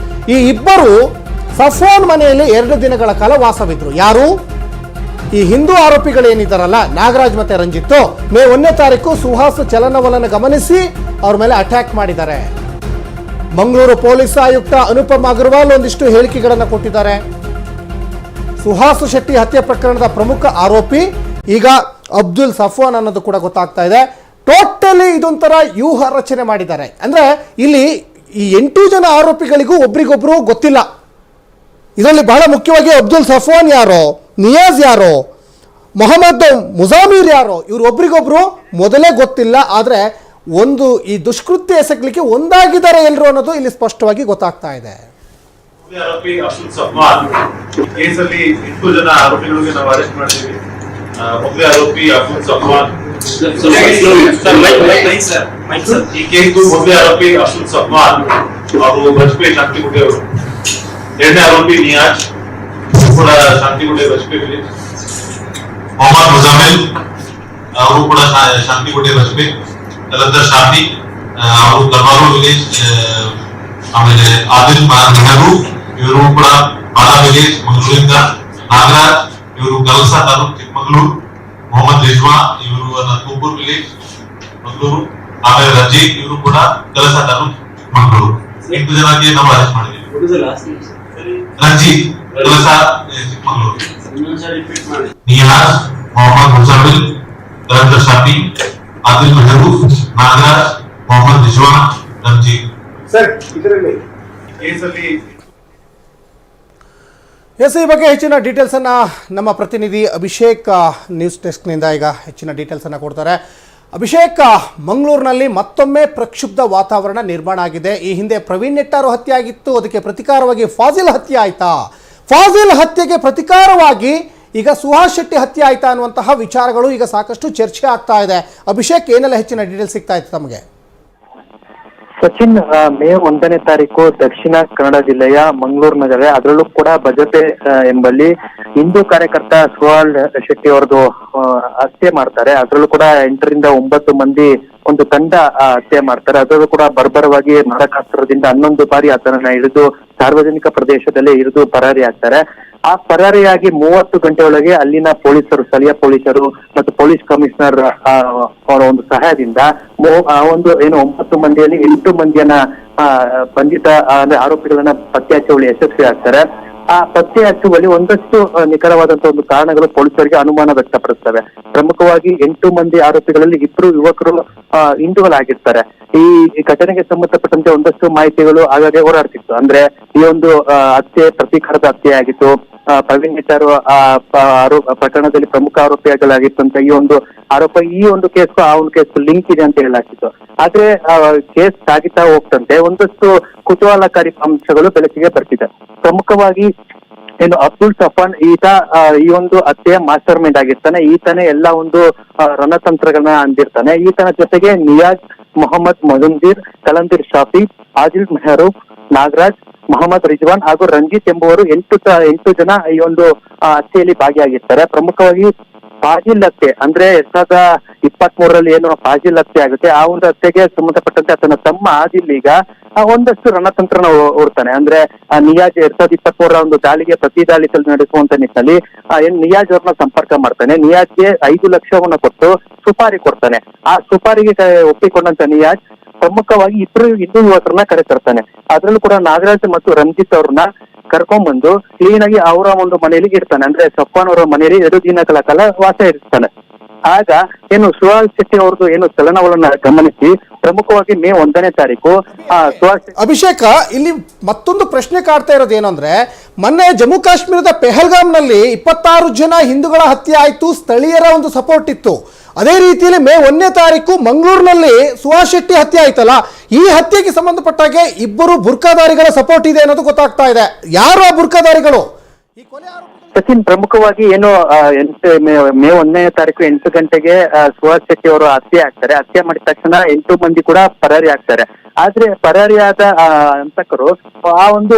ಈ ಇಬ್ಬರು ಸಫ್ವಾನ್ ಮನೆಯಲ್ಲಿ 2 ದಿನಗಳ ಕಾಲ ವಾಸವಿದ್ರು. ಯಾರು? ಈ ಹಿಂದೂ ಆರೋಪಿಗಳೇನಿದ್ದಾರಲ್ಲ, ನಾಗರಾಜ್ ಮತ್ತೆ ರಂಜಿತ್, ಮೇ 1ನೇ ತಾರೀಕು ಸುಹಾಸ್ ಚಲನವಲನ ಗಮನಿಸಿ ಅವ್ರ ಮೇಲೆ ಅಟ್ಯಾಕ್ ಮಾಡಿದ್ದಾರೆ. ಮಂಗಳೂರು ಪೊಲೀಸ್ ಆಯುಕ್ತ ಅನುಪಮ್ ಅಗರ್ವಾಲ್ ಒಂದಿಷ್ಟು ಹೇಳಿಕೆಗಳನ್ನು ಕೊಟ್ಟಿದ್ದಾರೆ. ಸುಹಾಸ್ ಶೆಟ್ಟಿ ಹತ್ಯೆ ಪ್ರಕರಣದ ಪ್ರಮುಖ ಆರೋಪಿ ಈಗ ಅಬ್ದುಲ್ ಸಫ್ವಾನ್ ಅನ್ನೋದು ಕೂಡ ಗೊತ್ತಾಗ್ತಾ ಇದೆ. ಟೋಟಲಿ ಇದೊಂಥರ ವ್ಯೂಹ ರಚನೆ ಮಾಡಿದ್ದಾರೆ. ಅಂದ್ರೆ ಇಲ್ಲಿ ಈ 8 ಜನ ಆರೋಪಿಗಳಿಗೂ ಒಬ್ರಿಗೊಬ್ರು ಗೊತ್ತಿಲ್ಲ. ಇದರಲ್ಲಿ ಬಹಳ ಮುಖ್ಯವಾಗಿ ಅಬ್ದುಲ್ ಸಫ್ವಾನ್ ಯಾರೋ, ನಿಯಾಜ್ ಯಾರೋ, ಮೊಹಮ್ಮದ್ ಮುಜಾಮಿರ್ ಯಾರೋ, ಇವರು ಒಬ್ರಿಗೊಬ್ರು ಮೊದಲೇ ಗೊತ್ತಿಲ್ಲ. ಆದರೆ ಒಂದು ಈ ದುಷ್ಕೃತ್ಯ ಎಸಗಲಿಕ್ಕೆ ಒಂದಾಗಿದ್ದಾರೆ ಎಲ್ಲರೂ ಅನ್ನೋದು ಇಲ್ಲಿ ಸ್ಪಷ್ಟವಾಗಿ ಗೊತ್ತಾಗ್ತಾ ಇದೆ. ಆರೋಪಿ ಅಬ್ದುಲ್ ಸಫ್ವಾನ್ ಕೇಸಲ್ಲಿ 8 ಜನ ಆರೋಪಿಗಳಿಗೆ ನಾವು ಅರೆಸ್ಟ್ ಮಾಡಿದ್ದೀವಿ. ಮೊದಲೇ ಆರೋಪಿ ಅಬ್ದುಲ್ ಸಫ್ವಾನ್ ಈ ಕೇಸ್ದು ಮೊದಲೇ ಆರೋಪಿ ಅಬ್ದುಲ್ ಸಫ್ವಾನ್ ಅವರು ಬಜ್ಪೆ ಶಾಂತಿಗುಡ್ಡೆ ಅವರು. 2ನೇ ಆರೋಪಿ ನಿಯಾಜ್ ಕೂಡ ಶಾಂತಿಗುಡ್ಡೆ ಬಜ್ಪೆ ವಿಲೇಜ್. ಮೊಹಮ್ಮದ್ ಮುಜಾಮಿಲ್ ಅವರು ಕೂಡ ಶಾಂತಿಗುಡ್ಡೆ ಬಜ್ಪೆ. ಕಲಂದರ್ ಶಾಫಿ ಅವರು ಕರ್ವಾರು ವಿಲೇಜ್. ಆಮೇಲೆ ಆದಿಲ್ ನೆಹರು ಇವರು ಕೂಡ ಬಾಲಾ ವಿಲೇಜ್ ಮಂಗಳೂರಿಂದ. ನಾಗರಾಜ್ ಇವರು ಕಲಸಾ ತಾಲೂಕ್ ಚಿಕ್ಕಮಗಳೂರು. ಮೊಹಮ್ಮದ್ ರಿಜ್ವಾ ಇವರು ತೂಪೂರ್ ವಿಲೇಜ್ ಮಂಗಳೂರು. ಆಮೇಲೆ ರಂಜಿತ್ ಇವರು ಕೂಡ ಕಲಸಾ ತಾಲೂಕ್ ಮಂಗಳೂರು. 8 ಜನಕ್ಕೆ ನಾವು ಅರೆಸ್ಟ್ ಮಾಡಿದ್ದೀವಿ. ರಂಜಿತ್ ಕಲಸಾ ಚಿಕ್ಕಮಗಳೂರು. ನಿಯಾಜ್, ಮೊಹಮ್ಮದ್ ಮುಜಾಮಿಲ್, ಕಲಂದರ್ ಶಾಫಿ, ಆದಿಲ್ ನೆಹರು, ನಾಗರಾಜ್, ಮೊಹಮ್ಮದ್ ರಿಜ್ವಾ, ರಂಜಿತ್. ಎಸ್, ಈ ಬಗ್ಗೆ ಹೆಚ್ಚಿನ ಡೀಟೇಲ್ಸ್ ಅನ್ನ ನಮ್ಮ ಪ್ರತಿನಿಧಿ ಅಭಿಷೇಕ್ ನ್ಯೂಸ್ ಡೆಸ್ಕ್ನಿಂದ ಈಗ ಹೆಚ್ಚಿನ ಡೀಟೇಲ್ಸ್ ಅನ್ನ ಕೊಡ್ತಾರೆ. ಅಭಿಷೇಕ್, ಮಂಗಳೂರಿನಲ್ಲಿ ಮತ್ತೊಮ್ಮೆ ಪ್ರಕ್ಷುಬ್ಧ ವಾತಾವರಣ ನಿರ್ಮಾಣ ಆಗಿದೆ. ಈ ಹಿಂದೆ ಪ್ರವೀಣ್ ನೆಟ್ಟಾರು ಹತ್ಯೆ ಆಗಿತ್ತು, ಅದಕ್ಕೆ ಪ್ರತಿಕಾರವಾಗಿ ಫಾಜಿಲ್ ಹತ್ಯೆ ಆಯ್ತಾ? ಫಾಜಿಲ್ ಹತ್ಯೆಗೆ ಪ್ರತಿಕಾರವಾಗಿ ಈಗ ಸುಹಾಸ್ ಶೆಟ್ಟಿ ಹತ್ಯೆ ಆಯ್ತಾ ಅನ್ನುವಂತಹ ವಿಚಾರಗಳು ಈಗ ಸಾಕಷ್ಟು ಚರ್ಚೆ ಆಗ್ತಾ ಇದೆ. ಅಭಿಷೇಕ್, ಏನೆಲ್ಲ ಹೆಚ್ಚಿನ ಡೀಟೇಲ್ಸ್ ಸಿಗ್ತಾ ಇತ್ತು ತಮಗೆ? ಸಚಿನ್, ಮೇ 1ನೇ ತಾರೀಕು ದಕ್ಷಿಣ ಕನ್ನಡ ಜಿಲ್ಲೆಯ ಮಂಗಳೂರು ನಗರ, ಅದರಲ್ಲೂ ಕೂಡ ಬಜಪೆ ಎಂಬಲ್ಲಿ ಹಿಂದೂ ಕಾರ್ಯಕರ್ತ ಸುಹಾಸ್ ಶೆಟ್ಟಿ ಅವರದು ಹತ್ಯೆ ಮಾಡ್ತಾರೆ. ಅದರಲ್ಲೂ ಕೂಡ 8 ರಿಂದ 9 ಮಂದಿ ಒಂದು ತಂಡ ಹತ್ಯೆ ಮಾಡ್ತಾರೆ. ಅದರಲ್ಲೂ ಕೂಡ ಬರ್ಬರವಾಗಿ ಮಾರಕಾಸ್ತ್ರದಿಂದ 11 ಬಾರಿ ಆತನನ್ನ ಹಿಡಿದು ಸಾರ್ವಜನಿಕ ಪ್ರದೇಶದಲ್ಲೇ ಹಿಡಿದು ಪರಾರಿ ಆಗ್ತಾರೆ. ಆ ಪರಾರಿಯಾಗಿ 30 ಗಂಟೆ ಒಳಗೆ ಅಲ್ಲಿನ ಪೊಲೀಸರು, ಸ್ಥಳೀಯ ಪೊಲೀಸರು ಮತ್ತು ಪೊಲೀಸ್ ಕಮಿಷನರ್ ಅವರ ಒಂದು ಸಹಾಯದಿಂದ ಒಂದು 9 ಮಂದಿಯಲ್ಲಿ 8 ಮಂದಿಯನ್ನ ಬಂಧಿತ ಅಂದ್ರೆ ಆರೋಪಿಗಳನ್ನ ಪತ್ತೆ ಹಚ್ಚುವಲ್ಲಿ ಯಶಸ್ವಿ ಆಗ್ತಾರೆ. ಆ ಪತ್ತೆ ಹಚ್ಚುವಲ್ಲಿ ಒಂದಷ್ಟು ನಿಖರವಾದಂತಹ ಒಂದು ಕಾರಣಗಳು ಪೊಲೀಸರಿಗೆ ಅನುಮಾನ ವ್ಯಕ್ತಪಡಿಸ್ತವೆ. ಪ್ರಮುಖವಾಗಿ 8 ಮಂದಿ ಆರೋಪಿಗಳಲ್ಲಿ 2 ಯುವಕರು ಹಿಂದೂಗಳಾಗಿರ್ತಾರೆ. ಈ ಘಟನೆಗೆ ಸಂಬಂಧಪಟ್ಟಂತೆ ಒಂದಷ್ಟು ಮಾಹಿತಿಗಳು ಆಗಾಗ್ಗೆ ಹೋರಾಡ್ತಿತ್ತು. ಅಂದ್ರೆ ಈ ಒಂದು ಹತ್ಯೆ ಪ್ರತೀಕಾರದ ಹತ್ಯೆ ಆಗಿತ್ತು. ಪ್ರವೀಣ್ ನೆಟ್ಟಾರು ಪ್ರಕರಣದಲ್ಲಿ ಪ್ರಮುಖ ಆರೋಪಿಗಳಾಗಿತ್ತಂತ ಈ ಒಂದು ಆರೋಪ, ಈ ಒಂದು ಕೇಸ್ಗೂ ಆ ಒಂದು ಕೇಸ್ಗೂ ಲಿಂಕ್ ಇದೆ ಅಂತ ಹೇಳಲಾಗ್ತಿತ್ತು. ಆದ್ರೆ ಕೇಸ್ ಸಾಗಿತಾ ಹೋಗ್ತಂತೆ ಒಂದಷ್ಟು ಕುತೂಹಲಕಾರಿ ಅಂಶಗಳು ಬೆಳಕಿಗೆ ಬರ್ತಿದೆ. ಪ್ರಮುಖವಾಗಿ ಏನು ಅಬ್ದುಲ್ ಸಫ್ವಾನ್ ಈತ ಈ ಒಂದು ಹತ್ಯೆಯ ಮಾಸ್ಟರ್ ಮೈಂಡ್ ಆಗಿರ್ತಾನೆ. ಈತನೇ ಎಲ್ಲ ಒಂದು ರಣತಂತ್ರಗಳನ್ನ ಅಂದಿರ್ತಾನೆ. ಈತನ ಜೊತೆಗೆ ನಿಯಾಜ್, ಮೊಹಮ್ಮದ್ ಮುಜಾಮಿಲ್, ಕಲಂದರ್ ಶಾಫಿ, ಆದಿಲ್ ನೆಹರು, ನಾಗರಾಜ್, ಮೊಹಮ್ಮದ್ ರಿಜ್ವಾನ್ ಹಾಗೂ ರಂಜಿತ್ ಎಂಬುವರು 8 ಜನ ಈ ಒಂದು ಹತ್ಯೆಯಲ್ಲಿ ಭಾಗಿಯಾಗಿರ್ತಾರೆ. ಪ್ರಮುಖವಾಗಿ ಫಾಜಿಲ್ ಹತ್ಯೆ ಅಂದ್ರೆ 2023 ಏನು ಫಾಜಿಲ್ ಹತ್ಯೆ ಆಗುತ್ತೆ, ಆ ಒಂದು ಹತ್ಯೆಗೆ ಸಂಬಂಧಪಟ್ಟಂತೆ ಆತನ ತಮ್ಮ ಆದಿಲ್ ಈಗ ಒಂದಷ್ಟು ರಣತಂತ್ರನ ಓಡ್ತಾನೆ. ಅಂದ್ರೆ ನಿಯಾಜ್ 2023 ಒಂದು ದಾಳಿಗೆ ಪ್ರತಿ ದಾಳಿ ನಡೆಸುವಂತ ನಿಟ್ಟಿನಲ್ಲಿ ನಿಯಾಜ್ ಅವ್ರನ್ನ ಸಂಪರ್ಕ ಮಾಡ್ತಾನೆ. ನಿಯಾಜ್ಗೆ 5 ಲಕ್ಷವನ್ನ ಕೊಟ್ಟು ಸುಪಾರಿ ಕೊಡ್ತಾನೆ. ಆ ಸುಪಾರಿಗೆ ಒಪ್ಪಿಕೊಂಡಂತ ನಿಯಾಜ್ ಪ್ರಮುಖವಾಗಿ ಇಬ್ಬರು ಹಿಂದೂ ಯುವಕರನ್ನ ಕರೆ ತರ್ತಾನೆ. ಅದ್ರಲ್ಲೂ ಕೂಡ ನಾಗರಾಜ್ ಮತ್ತು ರಂಜಿತ್ ಅವ್ರನ್ನ ಕರ್ಕೊಂಡ್ಬಂದು ಕ್ಲೀನ್ ಆಗಿ ಅವರ ಒಂದು ಮನೆಯಲ್ಲಿ ಇರ್ತಾನೆ. ಅಂದ್ರೆ ಸಫ್ವಾನ್ ಅವರ ಮನೆಯಲ್ಲಿ 2 ದಿನಗಳ ಕಾಲ ವಾಸ ಇರ್ತಾನೆ. ಆಗ ಏನು ಸುಹಾಸ್ ಶೆಟ್ಟಿ ಅವ್ರದ್ದು ಏನು ಚಲನವಲನ ಗಮನಿಸಿ ಪ್ರಮುಖವಾಗಿ ಮೇ 1ನೇ ತಾರೀಕು ಸುಹಾಸ್ ಅಭಿಷೇಕ, ಇಲ್ಲಿ ಮತ್ತೊಂದು ಪ್ರಶ್ನೆ ಕಾಡ್ತಾ ಇರೋದು ಏನು ಅಂದ್ರೆ, ಮೊನ್ನೆ ಜಮ್ಮು ಕಾಶ್ಮೀರದ ಪೆಹಲ್ಗಾಮ್ನಲ್ಲಿ 26 ಜನ ಹಿಂದೂಗಳ ಹತ್ಯೆ ಆಯ್ತು, ಸ್ಥಳೀಯರ ಒಂದು ಸಪೋರ್ಟ್ ಇತ್ತು. ಅದೇ ರೀತಿಯಲ್ಲಿ ಮೇ 1ನೇ ತಾರೀಕು ಮಂಗಳೂರಿನಲ್ಲಿ ಸುಹಾಸ್ ಶೆಟ್ಟಿ ಹತ್ಯೆ ಆಯ್ತಲ್ಲ, ಈ ಹತ್ಯೆಗೆ ಸಂಬಂಧಪಟ್ಟಾಗೆ ಇಬ್ಬರು ಬುರ್ಕಾದಾರಿಗಳ ಸಪೋರ್ಟ್ ಇದೆ ಅನ್ನೋದು ಗೊತ್ತಾಗ್ತಾ ಇದೆ. ಯಾರು ಆ ಬುರ್ಕಾದಾರಿಗಳು? ಈ ಕೊಲೆ ಸಚಿನ್, ಪ್ರಮುಖವಾಗಿ ಏನು ಮೇ 1ನೇ ತಾರೀಕು 8 ಗಂಟೆಗೆ ಸುಹಾಸ್ ಶೆಟ್ಟಿ ಅವರು ಹತ್ಯೆ ಆಗ್ತಾರೆ. ಹತ್ಯೆ ಮಾಡಿದ ತಕ್ಷಣ 8 ಮಂದಿ ಕೂಡ ಪರಾರಿ ಆಗ್ತಾರೆ. ಆದ್ರೆ ಪರಾರಿಯಾದ ಹಂತಕರು ಆ ಒಂದು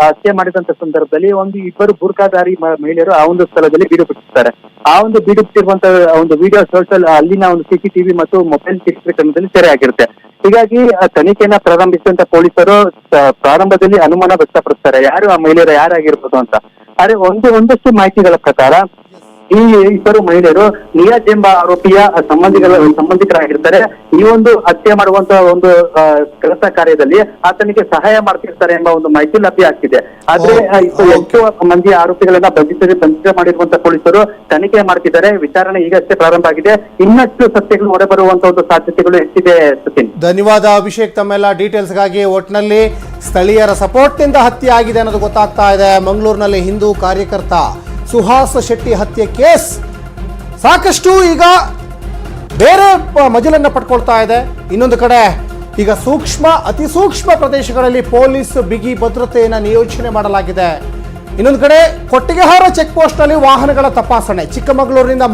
ಹತ್ಯೆ ಮಾಡಿದಂತ ಸಂದರ್ಭದಲ್ಲಿ ಇಬ್ಬರು ಬುರ್ಕಾದಾರಿ ಮಹಿಳೆಯರು ಆ ಒಂದು ಸ್ಥಳದಲ್ಲಿ ಬೀಡು ಬಿಟ್ಟಿರ್ತಾರೆ. ಆ ಒಂದು ಬೀಡು ಬಿಟ್ಟಿರುವಂತ ಒಂದು ವಿಡಿಯೋ ಸೋಷಲ್ ಅಲ್ಲಿನ ಒಂದು CCTV ಮತ್ತು ಮೊಬೈಲ್ ಚಿತ್ರೀಕರಣದಲ್ಲಿ ಸೆರೆ ಆಗಿರುತ್ತೆ. ಹೀಗಾಗಿ ತನಿಖೆಯನ್ನ ಪ್ರಾರಂಭಿಸಿದಂತ ಪೊಲೀಸರು ಪ್ರಾರಂಭದಲ್ಲಿ ಅನುಮಾನ ವ್ಯಕ್ತಪಡಿಸ್ತಾರೆ, ಯಾರು ಆ ಮಹಿಳೆಯರು ಯಾರಾಗಿರ್ಬೋದು ಅಂತ. ಆದ್ರೆ ಒಂದಷ್ಟು ಮಾಹಿತಿಗಳ ಪ್ರಕಾರ ಈ ಇಬ್ಬರು ಮಹಿಳೆಯರು ನಿಯಾಜ್ ಎಂಬ ಆರೋಪಿಯ ಸಂಬಂಧಿಕರಾಗಿರ್ತಾರೆ. ಈ ಒಂದು ಹತ್ಯೆ ಮಾಡುವಂತ ಒಂದು ಕೆಲಸ ಕಾರ್ಯದಲ್ಲಿ ಆತನಿಗೆ ಸಹಾಯ ಮಾಡ್ತಿರ್ತಾರೆ ಎಂಬ ಒಂದು ಮಾಹಿತಿ ಲಭ್ಯ ಆಗ್ತಿದೆ. ಆದ್ರೆ ಹೆಚ್ಚು ಮಂದಿ ಆರೋಪಿಗಳನ್ನ ಬಂಧಿತ ಮಾಡಿರುವಂತ ಪೊಲೀಸರು ತನಿಖೆ ಮಾಡ್ತಿದ್ದಾರೆ. ವಿಚಾರಣೆ ಈಗಷ್ಟೇ ಪ್ರಾರಂಭ ಆಗಿದೆ. ಇನ್ನಷ್ಟು ಸತ್ಯಗಳು ಹೊರಬರುವಂತ ಒಂದು ಸಾಧ್ಯತೆಗಳು ಹೆಚ್ಚಿದೆ. ಸಚಿನ್, ಧನ್ಯವಾದ ಅಭಿಷೇಕ್ ತಮ್ಮೆಲ್ಲ ಡೀಟೇಲ್ಸ್ಗಾಗಿ. ಒಟ್ಟಿನಲ್ಲಿ ಸ್ಥಳೀಯರ ಸಪೋರ್ಟ್ನಿಂದ ಹತ್ಯೆ ಆಗಿದೆ ಅನ್ನೋದು ಗೊತ್ತಾಗ್ತಾ ಇದೆ. ಮಂಗಳೂರಿನಲ್ಲಿ ಹಿಂದೂ ಕಾರ್ಯಕರ್ತ ಸುಹಾಸ್ ಶೆಟ್ಟಿ ಹತ್ಯೆ ಕೇಸ್ ಸಾಕಷ್ಟು ಈಗ ಬೇರೆ ಮಜಲನ್ನು ಪಡ್ಕೊಳ್ತಾ ಇದೆ. ಇನ್ನೊಂದು ಕಡೆ ಈಗ ಅತಿ ಸೂಕ್ಷ್ಮ ಪ್ರದೇಶಗಳಲ್ಲಿ ಪೊಲೀಸ್ ಬಿಗಿ ಭದ್ರತೆಯನ್ನು ನಿಯೋಜನೆ ಮಾಡಲಾಗಿದೆ. ಇನ್ನೊಂದು ಕಡೆ ಕೊಟ್ಟಿಗೆಹಾರ ಚೆಕ್ ಪೋಸ್ಟ್ನಲ್ಲಿ ವಾಹನಗಳ ತಪಾಸಣೆ. ಚಿಕ್ಕಮಗಳೂರಿನಿಂದ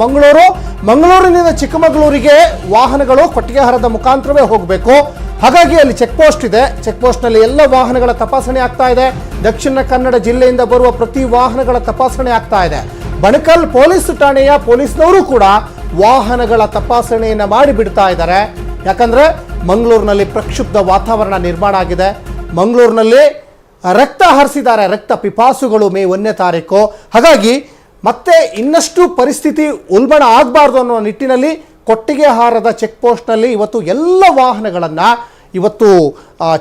ಮಂಗಳೂರಿನಿಂದ ಚಿಕ್ಕಮಗಳೂರಿಗೆ ವಾಹನಗಳು ಕೊಟ್ಟಿಗೆಹಾರದ ಮುಖಾಂತರವೇ ಹೋಗಬೇಕು. ಹಾಗಾಗಿ ಅಲ್ಲಿ ಚೆಕ್ ಪೋಸ್ಟ್ ಇದೆ. ಚೆಕ್ ಪೋಸ್ಟ್ನಲ್ಲಿ ಎಲ್ಲ ವಾಹನಗಳ ತಪಾಸಣೆ ಆಗ್ತಾ ಇದೆ. ದಕ್ಷಿಣ ಕನ್ನಡ ಜಿಲ್ಲೆಯಿಂದ ಬರುವ ಪ್ರತಿ ವಾಹನಗಳ ತಪಾಸಣೆ ಆಗ್ತಾ ಇದೆ. ಬಣಕಲ್ ಪೊಲೀಸ್ ಠಾಣೆಯ ಪೊಲೀಸ್ನವರು ಕೂಡ ವಾಹನಗಳ ತಪಾಸಣೆಯನ್ನು ಮಾಡಿ ಬಿಡ್ತಾ ಇದ್ದಾರೆ. ಯಾಕಂದ್ರೆ ಮಂಗಳೂರಿನಲ್ಲಿ ಪ್ರಕ್ಷುಬ್ಧ ವಾತಾವರಣ ನಿರ್ಮಾಣ ಆಗಿದೆ. ಮಂಗಳೂರಿನಲ್ಲಿ ರಕ್ತ ಹರಿಸಿದ್ದಾರೆ ರಕ್ತ ಪಿಪಾಸುಗಳು ಮೇ 1ನೇ ತಾರೀಕು. ಹಾಗಾಗಿ ಮತ್ತೆ ಇನ್ನಷ್ಟು ಪರಿಸ್ಥಿತಿ ಉಲ್ಬಣ ಆಗಬಾರ್ದು ಅನ್ನೋ ನಿಟ್ಟಿನಲ್ಲಿ ಕೊಟ್ಟಿಗೆಹಾರದ ಚೆಕ್ ಪೋಸ್ಟ್ನಲ್ಲಿ ಇವತ್ತು ಎಲ್ಲ ವಾಹನಗಳನ್ನು ಇವತ್ತು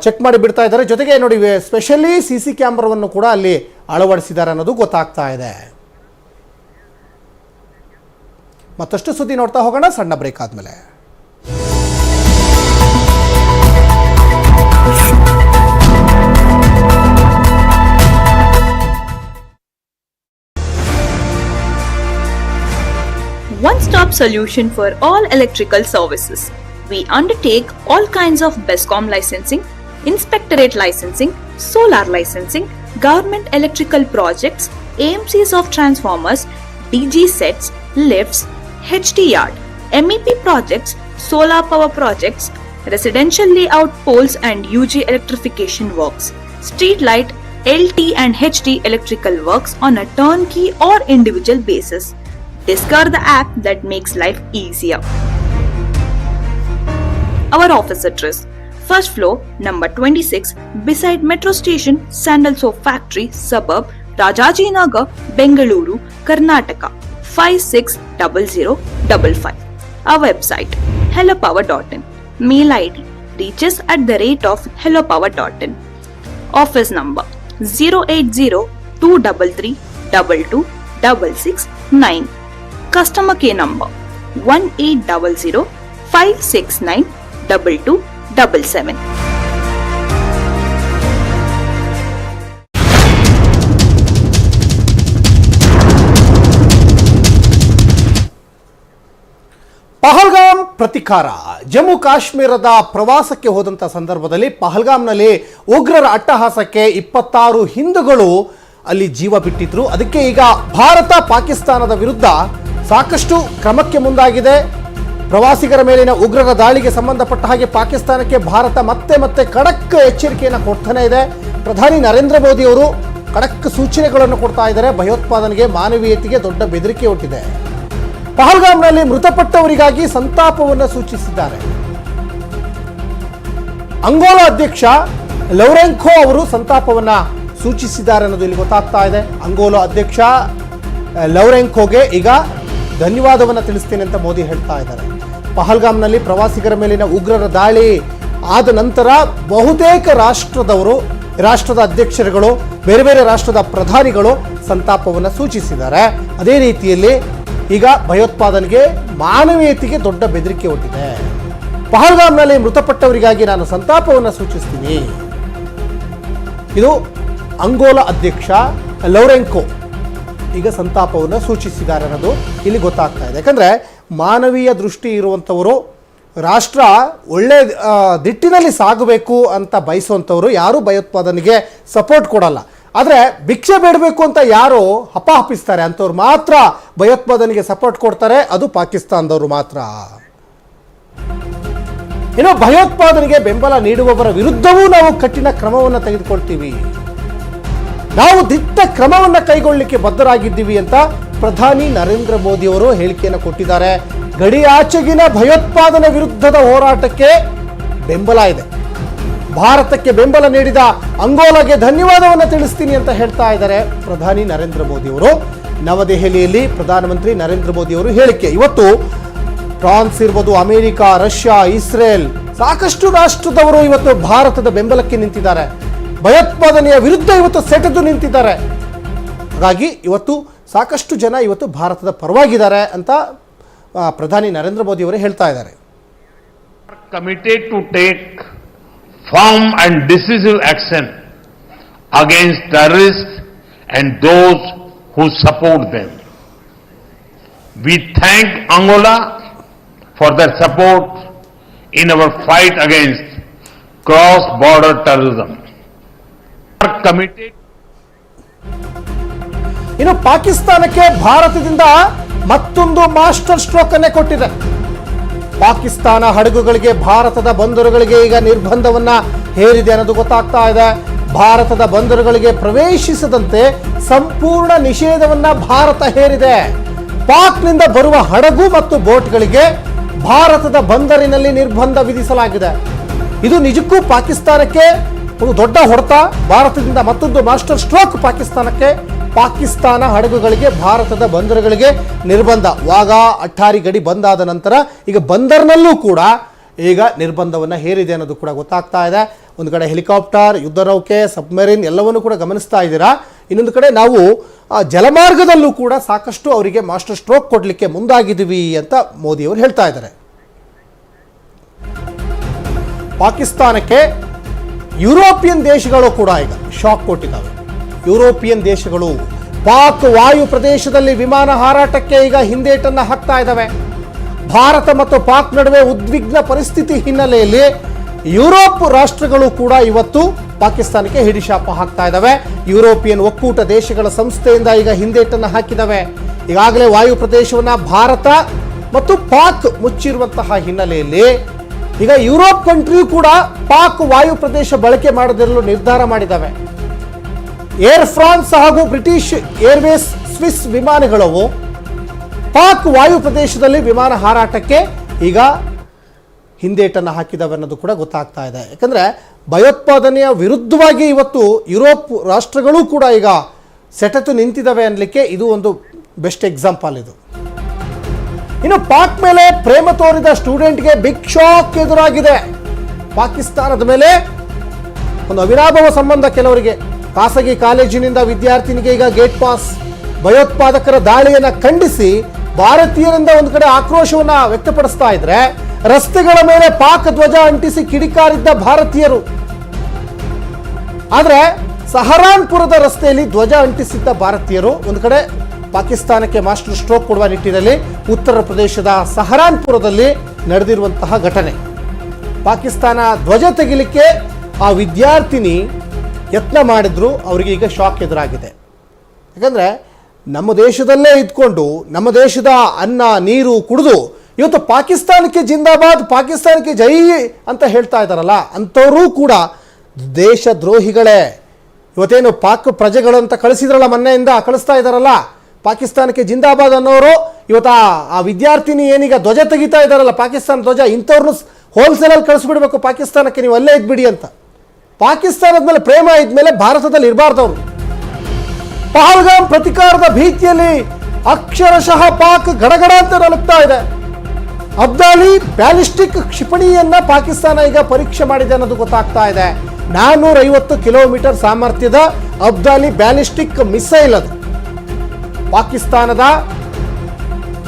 ಚೆಕ್ ಮಾಡಿ ಬಿಡ್ತಾ ಇದ್ದಾರೆ. ಜೊತೆಗೆ ನೋಡಿ, ಸ್ಪೆಷಲಿ CC ಕ್ಯಾಮ್ರಾವನ್ನು ಕೂಡ ಅಲ್ಲಿ ಅಳವಡಿಸಿದ್ದಾರೆ ಅನ್ನೋದು ಗೊತ್ತಾಗ್ತಾ ಇದೆ. ಮತ್ತಷ್ಟು ಸುದ್ದಿ ನೋಡ್ತಾ ಹೋಗೋಣ ಸಣ್ಣ ಬ್ರೇಕ್ ಆದಮೇಲೆ. One-stop solution for all electrical services. We undertake all kinds of BESCOM licensing, inspectorate licensing, solar licensing, government electrical projects, AMCs of transformers, DG sets, lifts, HT yard, MEP projects, solar power projects, residential layout poles and UG electrification works, street light, LT and HT electrical works on a turnkey or individual basis. Discover the app that makes life easier. Our office address: first floor, number 26, beside Metro Station, Sandal Soap Factory, suburb, Rajajinagar, Bengaluru, Karnataka, 560055. Our website: hellopower.in. Mail ID: reaches@hellopower.in. Office number: 08023322669. Customer care number: 1800-569-2277. Pahalgam ಪ್ರತಿಕಾರ. Jammu ಕಾಶ್ಮೀರದ ಪ್ರವಾಸಕ್ಕೆ ಹೋದಂಥ ಸಂದರ್ಭದಲ್ಲಿ ಪಹಲ್ಗಾಮ್ನಲ್ಲಿ ಉಗ್ರರ ಅಟ್ಟಹಾಸಕ್ಕೆ 26 ಹಿಂದೂಗಳು ಅಲ್ಲಿ ಜೀವ ಬಿಟ್ಟಿದ್ರು. ಅದಕ್ಕೆ ಈಗ ಭಾರತ ಪಾಕಿಸ್ತಾನದ ವಿರುದ್ಧ ಸಾಕಷ್ಟು ಕ್ರಮಕ್ಕೆ ಮುಂದಾಗಿದೆ. ಪ್ರವಾಸಿಗರ ಮೇಲಿನ ಉಗ್ರರ ದಾಳಿಗೆ ಸಂಬಂಧಪಟ್ಟ ಹಾಗೆ ಪಾಕಿಸ್ತಾನಕ್ಕೆ ಭಾರತ ಮತ್ತೆ ಖಡಕ್ ಎಚ್ಚರಿಕೆಯನ್ನು ಕೊಡ್ತಾನೆ ಇದೆ. ಪ್ರಧಾನಿ ನರೇಂದ್ರ ಮೋದಿ ಅವರು ಖಡಕ್ ಸೂಚನೆಗಳನ್ನು ಕೊಡ್ತಾ ಇದ್ದಾರೆ. ಭಯೋತ್ಪಾದನೆಗೆ, ಮಾನವೀಯತೆಗೆ ದೊಡ್ಡ ಬೆದರಿಕೆ ಒಡ್ಡಿದೆ. ಪಹಲ್ಗಾಮ್ನಲ್ಲಿ ಮೃತಪಟ್ಟವರಿಗಾಗಿ ಸಂತಾಪವನ್ನು ಸೂಚಿಸಿದ್ದಾರೆ. ಅಂಗೋಲಾ ಅಧ್ಯಕ್ಷ ಲೌರೆಂಕೋ ಅವರು ಸಂತಾಪವನ್ನ ಸೂಚಿಸಿದ್ದಾರೆ ಅನ್ನೋದು ಇಲ್ಲಿ ಗೊತ್ತಾಗ್ತಾ ಇದೆ. ಅಂಗೋಲಾ ಅಧ್ಯಕ್ಷ ಲೌರೆಂಕೋಗೆ ಈಗ ಧನ್ಯವಾದವನ್ನು ತಿಳಿಸ್ತೇನೆ ಅಂತ ಮೋದಿ ಹೇಳ್ತಾ ಇದ್ದಾರೆ. ಪಹಲ್ಗಾಮ್ನಲ್ಲಿ ಪ್ರವಾಸಿಗರ ಮೇಲಿನ ಉಗ್ರರ ದಾಳಿ ಆದ ನಂತರ ಬಹುತೇಕ ರಾಷ್ಟ್ರದ ಅಧ್ಯಕ್ಷರುಗಳು, ಬೇರೆ ಬೇರೆ ರಾಷ್ಟ್ರದ ಪ್ರಧಾನಿಗಳು ಸಂತಾಪವನ್ನು ಸೂಚಿಸಿದ್ದಾರೆ. ಅದೇ ರೀತಿಯಲ್ಲಿ ಈಗ ಭಯೋತ್ಪಾದನೆಗೆ, ಮಾನವೀಯತೆಗೆ ದೊಡ್ಡ ಬೆದರಿಕೆ ಒಡ್ಡಿದೆ. ಪಹಲ್ಗಾಮ್ನಲ್ಲಿ ಮೃತಪಟ್ಟವರಿಗಾಗಿ ನಾನು ಸಂತಾಪವನ್ನು ಸೂಚಿಸ್ತೀನಿ. ಇದು ಅಂಗೋಲಾ ಅಧ್ಯಕ್ಷ ಲೌರೆಂಕೋ ಈಗ ಸಂತಾಪವನ್ನು ಸೂಚಿಸಿದ್ದಾರೆ ಅನ್ನೋದು ಇಲ್ಲಿ ಗೊತ್ತಾಗ್ತಾ ಇದೆ. ಯಾಕಂದರೆ ಮಾನವೀಯ ದೃಷ್ಟಿ ಇರುವಂಥವರು, ರಾಷ್ಟ್ರ ಒಳ್ಳೆ ದಿಟ್ಟಿನಲ್ಲಿ ಸಾಗಬೇಕು ಅಂತ ಬಯಸುವಂಥವ್ರು ಯಾರೂ ಭಯೋತ್ಪಾದನೆಗೆ ಸಪೋರ್ಟ್ ಕೊಡಲ್ಲ. ಆದರೆ ಭಿಕ್ಷೆ ಬೇಡಬೇಕು ಅಂತ ಯಾರು ಹಪಾಹಪಿಸ್ತಾರೆ ಅಂಥವ್ರು ಮಾತ್ರ ಭಯೋತ್ಪಾದನೆಗೆ ಸಪೋರ್ಟ್ ಕೊಡ್ತಾರೆ. ಅದು ಪಾಕಿಸ್ತಾನದವರು ಮಾತ್ರ. ಇನ್ನು ಭಯೋತ್ಪಾದನೆಗೆ ಬೆಂಬಲ ನೀಡುವವರ ವಿರುದ್ಧವೂ ನಾವು ಕಠಿಣ ಕ್ರಮವನ್ನು ತೆಗೆದುಕೊಳ್ತೀವಿ, ನಾವು ದಿಟ್ಟ ಕ್ರಮವನ್ನು ಕೈಗೊಳ್ಳಲಿಕ್ಕೆ ಬದ್ಧರಾಗಿದ್ದೀವಿ ಅಂತ ಪ್ರಧಾನಿ ನರೇಂದ್ರ ಮೋದಿ ಅವರು ಹೇಳಿಕೆಯನ್ನು ಕೊಟ್ಟಿದ್ದಾರೆ. ಗಡಿಯಾಚೆಗಿನ ಭಯೋತ್ಪಾದನೆ ವಿರುದ್ಧದ ಹೋರಾಟಕ್ಕೆ ಬೆಂಬಲ ಇದೆ. ಭಾರತಕ್ಕೆ ಬೆಂಬಲ ನೀಡಿದ ಅಂಗೋಲಾಗೆ ಧನ್ಯವಾದವನ್ನು ತಿಳಿಸ್ತೀನಿ ಅಂತ ಹೇಳ್ತಾ ಇದ್ದಾರೆ ಪ್ರಧಾನಿ ನರೇಂದ್ರ ಮೋದಿ ಅವರು. ನವದೆಹಲಿಯಲ್ಲಿ ಪ್ರಧಾನಮಂತ್ರಿ ನರೇಂದ್ರ ಮೋದಿ ಅವರು ಹೇಳಿಕೆ. ಇವತ್ತು ಫ್ರಾನ್ಸ್ ಇರ್ಬೋದು, ಅಮೆರಿಕ, ರಷ್ಯಾ, ಇಸ್ರೇಲ್, ಸಾಕಷ್ಟು ರಾಷ್ಟ್ರದವರು ಇವತ್ತು ಭಾರತದ ಬೆಂಬಲಕ್ಕೆ ನಿಂತಿದ್ದಾರೆ. ಭಯೋತ್ಪಾದನೆಯ ವಿರುದ್ಧ ಇವತ್ತು ಸೆಟೆದು ನಿಂತಿದ್ದಾರೆ. ಹಾಗಾಗಿ ಇವತ್ತು ಸಾಕಷ್ಟು ಜನ ಇವತ್ತು ಭಾರತದ ಪರವಾಗಿದ್ದಾರೆ ಅಂತ ಪ್ರಧಾನಿ ನರೇಂದ್ರ ಮೋದಿ ಅವರು ಹೇಳ್ತಾ ಇದ್ದಾರೆ. Committed to take firm and decisive action against terrorists and those who support them. We thank Angola for their support in our fight against cross-border terrorism. Committed. ಇನ್ನು ಪಾಕಿಸ್ತಾನಕ್ಕೆ ಭಾರತದಿಂದ ಮತ್ತೊಂದು ಮಾಸ್ಟರ್ ಸ್ಟ್ರೋಕ್ ಅನ್ನೇ ಕೊಟ್ಟಿದೆ. ಪಾಕಿಸ್ತಾನ ಹಡಗುಗಳಿಗೆ, ಭಾರತದ ಬಂದರುಗಳಿಗೆ ಈಗ ನಿರ್ಬಂಧವನ್ನ ಹೇರಿದೆ ಅನ್ನೋದು ಗೊತ್ತಾಗ್ತಾ ಇದೆ. ಭಾರತದ ಬಂದರುಗಳಿಗೆ ಪ್ರವೇಶಿಸದಂತೆ ಸಂಪೂರ್ಣ ನಿಷೇಧವನ್ನ ಭಾರತ ಹೇರಿದೆ. ಪಾಕ್ನಿಂದ ಬರುವ ಹಡಗು ಮತ್ತು ಬೋಟ್ಗಳಿಗೆ ಭಾರತದ ಬಂದರಿನಲ್ಲಿ ನಿರ್ಬಂಧ ವಿಧಿಸಲಾಗಿದೆ. ಇದು ನಿಜಕ್ಕೂ ಪಾಕಿಸ್ತಾನಕ್ಕೆ ಒಂದು ದೊಡ್ಡ ಹೊಡೆತ. ಭಾರತದಿಂದ ಮತ್ತೊಂದು ಮಾಸ್ಟರ್ ಸ್ಟ್ರೋಕ್ ಪಾಕಿಸ್ತಾನಕ್ಕೆ. ಪಾಕಿಸ್ತಾನ ಹಡಗುಗಳಿಗೆ, ಭಾರತದ ಬಂದರುಗಳಿಗೆ ನಿರ್ಬಂಧ. ವಾಘಾ, ಅಟ್ಟಾರಿ ಗಡಿ ಬಂದಾದ ನಂತರ ಈಗ ಬಂದರ್ನಲ್ಲೂ ಕೂಡ ಈಗ ನಿರ್ಬಂಧವನ್ನು ಹೇರಿದೆ ಅನ್ನೋದು ಕೂಡ ಗೊತ್ತಾಗ್ತಾ ಇದೆ. ಒಂದು ಕಡೆ ಹೆಲಿಕಾಪ್ಟರ್, ಯುದ್ಧ ನೌಕೆ, ಸಬ್ಮರೀನ್ ಎಲ್ಲವನ್ನೂ ಕೂಡ ಗಮನಿಸ್ತಾ ಇದ್ದೀರಾ. ಇನ್ನೊಂದು ಕಡೆ ನಾವು ಜಲಮಾರ್ಗದಲ್ಲೂ ಕೂಡ ಸಾಕಷ್ಟು ಅವರಿಗೆ ಮಾಸ್ಟರ್ ಸ್ಟ್ರೋಕ್ ಕೊಡಲಿಕ್ಕೆ ಮುಂದಾಗಿದ್ದೀವಿ ಅಂತ ಮೋದಿ ಅವರು ಹೇಳ್ತಾ ಇದ್ದಾರೆ. ಪಾಕಿಸ್ತಾನಕ್ಕೆ ಯುರೋಪಿಯನ್ ದೇಶಗಳು ಕೂಡ ಈಗ ಶಾಕ್ ಕೊಟ್ಟಿದ್ದಾವೆ. ಯುರೋಪಿಯನ್ ದೇಶಗಳು ಪಾಕ್ ವಾಯು ಪ್ರದೇಶದಲ್ಲಿ ವಿಮಾನ ಹಾರಾಟಕ್ಕೆ ಈಗ ಹಿಂದೇಟನ್ನು ಹಾಕ್ತಾ ಇದ್ದಾವೆ. ಭಾರತ ಮತ್ತು ಪಾಕ್ ನಡುವೆ ಉದ್ವಿಗ್ನ ಪರಿಸ್ಥಿತಿ ಹಿನ್ನೆಲೆಯಲ್ಲಿ ಯುರೋಪ್ ರಾಷ್ಟ್ರಗಳು ಕೂಡ ಇವತ್ತು ಪಾಕಿಸ್ತಾನಕ್ಕೆ ಹಿಡಿಶಾಪ ಹಾಕ್ತಾ ಇದ್ದಾವೆ. ಯುರೋಪಿಯನ್ ಒಕ್ಕೂಟ ದೇಶಗಳ ಸಂಸ್ಥೆಯಿಂದ ಈಗ ಹಿಂದೇಟನ್ನು ಹಾಕಿದ್ದಾವೆ. ಈಗಾಗಲೇ ವಾಯು ಪ್ರದೇಶವನ್ನು ಭಾರತ ಮತ್ತು ಪಾಕ್ ಮುಚ್ಚಿರುವಂತಹ ಹಿನ್ನೆಲೆಯಲ್ಲಿ ಈಗ ಯುರೋಪ್ ಕಂಟ್ರಿಯೂ ಕೂಡ ಪಾಕ್ ವಾಯು ಪ್ರದೇಶ ಬಳಕೆ ಮಾಡದಿರಲು ನಿರ್ಧಾರ ಮಾಡಿದ್ದಾವೆ. ಏರ್ ಫ್ರಾನ್ಸ್ ಹಾಗೂ ಬ್ರಿಟಿಷ್ ಏರ್ವೇಸ್, ಸ್ವಿಸ್ ವಿಮಾನಗಳು ಪಾಕ್ ವಾಯು ಪ್ರದೇಶದಲ್ಲಿ ವಿಮಾನ ಹಾರಾಟಕ್ಕೆ ಈಗ ಹಿಂದೇಟನ್ನು ಹಾಕಿದವೆ ಅನ್ನೋದು ಕೂಡ ಗೊತ್ತಾಗ್ತಾ ಇದೆ. ಯಾಕಂದರೆ ಭಯೋತ್ಪಾದನೆಯ ವಿರುದ್ಧವಾಗಿ ಇವತ್ತು ಯುರೋಪ್ ರಾಷ್ಟ್ರಗಳು ಕೂಡ ಈಗ ಸೆಟೆತು ನಿಂತಿದ್ದಾವೆ ಅನ್ನಲಿಕ್ಕೆ ಇದು ಒಂದು ಬೆಸ್ಟ್ ಎಕ್ಸಾಂಪಲ್. ಇದು ಇನ್ನು ಪಾಕ್ ಮೇಲೆ ಪ್ರೇಮ ತೋರಿದ ಸ್ಟೂಡೆಂಟ್ಗೆ ಬಿಗ್ ಶಾಕ್ ಎದುರಾಗಿದೆ. ಪಾಕಿಸ್ತಾನದ ಮೇಲೆ ಒಂದು ಅವಿನಾಭಾವ ಸಂಬಂಧ ಕೆಲವರಿಗೆ. ಖಾಸಗಿ ಕಾಲೇಜಿನಿಂದ ವಿದ್ಯಾರ್ಥಿನಿಗೆ ಈಗ ಗೇಟ್ ಪಾಸ್. ಭಯೋತ್ಪಾದಕರ ದಾಳಿಯನ್ನು ಖಂಡಿಸಿ ಭಾರತೀಯರಿಂದ ಒಂದು ಕಡೆ ಆಕ್ರೋಶವನ್ನು ವ್ಯಕ್ತಪಡಿಸ್ತಾ ಇದ್ರೆ, ರಸ್ತೆಗಳ ಮೇಲೆ ಪಾಕ್ ಧ್ವಜ ಅಂಟಿಸಿ ಕಿಡಿಕಾರಿದ್ದ ಭಾರತೀಯರು. ಆದರೆ ಸಹರಾನ್ಪುರದ ರಸ್ತೆಯಲ್ಲಿ ಧ್ವಜ ಅಂಟಿಸಿದ್ದ ಭಾರತೀಯರು ಒಂದು ಕಡೆ ಪಾಕಿಸ್ತಾನಕ್ಕೆ ಮಾಸ್ಟರ್ ಸ್ಟ್ರೋಕ್ ಕೊಡುವ ನಿಟ್ಟಿನಲ್ಲಿ ಉತ್ತರ ಪ್ರದೇಶದ ಸಹರಾನ್ಪುರದಲ್ಲಿ ನಡೆದಿರುವಂತಹ ಘಟನೆ. ಪಾಕಿಸ್ತಾನ ಧ್ವಜ ತೆಗಿಲಿಕ್ಕೆ ಆ ವಿದ್ಯಾರ್ಥಿನಿ ಯತ್ನ ಮಾಡಿದ್ರು, ಅವರಿಗೆ ಈಗ ಶಾಕ್ ಎದುರಾಗಿದೆ. ಯಾಕಂದರೆ ನಮ್ಮ ದೇಶದಲ್ಲೇ ಇದ್ಕೊಂಡು ನಮ್ಮ ದೇಶದ ಅನ್ನ ನೀರು ಕುಡಿದು ಇವತ್ತು ಪಾಕಿಸ್ತಾನಕ್ಕೆ ಜಿಂದಾಬಾದ್, ಪಾಕಿಸ್ತಾನಕ್ಕೆ ಜೈ ಅಂತ ಹೇಳ್ತಾ ಇದ್ದಾರಲ್ಲ, ಅಂಥವರೂ ಕೂಡ ದೇಶ ದ್ರೋಹಿಗಳೇ. ಇವತ್ತೇನು ಪಾಕ್ ಪ್ರಜೆಗಳು ಅಂತ ಕಳಿಸಿದ್ರಲ್ಲ, ಮೊನ್ನೆಯಿಂದ ಕಳಿಸ್ತಾ ಇದ್ದಾರಲ್ಲ, ಪಾಕಿಸ್ತಾನಕ್ಕೆ ಜಿಂದಾಬಾದ್ ಅನ್ನೋರು ಇವತ್ತು ಆ ವಿದ್ಯಾರ್ಥಿನಿ ಏನೀಗ ಧ್ವಜ ತೆಗಿತಾ ಇದ್ದಾರಲ್ಲ, ಪಾಕಿಸ್ತಾನ ಧ್ವಜ, ಇಂಥವ್ರನ್ನು ಹೋಲ್ಸೇಲಲ್ಲಿ ಕಳಿಸ್ಬಿಡ್ಬೇಕು ಪಾಕಿಸ್ತಾನಕ್ಕೆ, ನೀವು ಅಲ್ಲೇ ಇದ್ಬಿಡಿ ಅಂತ. ಪಾಕಿಸ್ತಾನದ ಮೇಲೆ ಪ್ರೇಮ ಇದ್ಮೇಲೆ ಭಾರತದಲ್ಲಿ ಇರಬಾರ್ದವ್ರು. ಪಹಲ್ಗಾಮ್ ಪ್ರತಿಕಾರದ ಭೀತಿಯಲ್ಲಿ ಅಕ್ಷರಶಃ ಪಾಕ್ ಗಡಗಡ ಅಂತ ನಲುಗ್ತಾ ಇದೆ. ಅಬ್ದಾಲಿ ಬ್ಯಾಲಿಸ್ಟಿಕ್ ಕ್ಷಿಪಣಿಯನ್ನ ಪಾಕಿಸ್ತಾನ ಈಗ ಪರೀಕ್ಷೆ ಮಾಡಿದೆ ಅನ್ನೋದು ಗೊತ್ತಾಗ್ತಾ ಇದೆ. 450 ಕಿಲೋಮೀಟರ್ ಸಾಮರ್ಥ್ಯದ ಅಬ್ದಾಲಿ ಬ್ಯಾಲಿಸ್ಟಿಕ್ ಮಿಸೈಲ್ ಅದು ಪಾಕಿಸ್ತಾನದ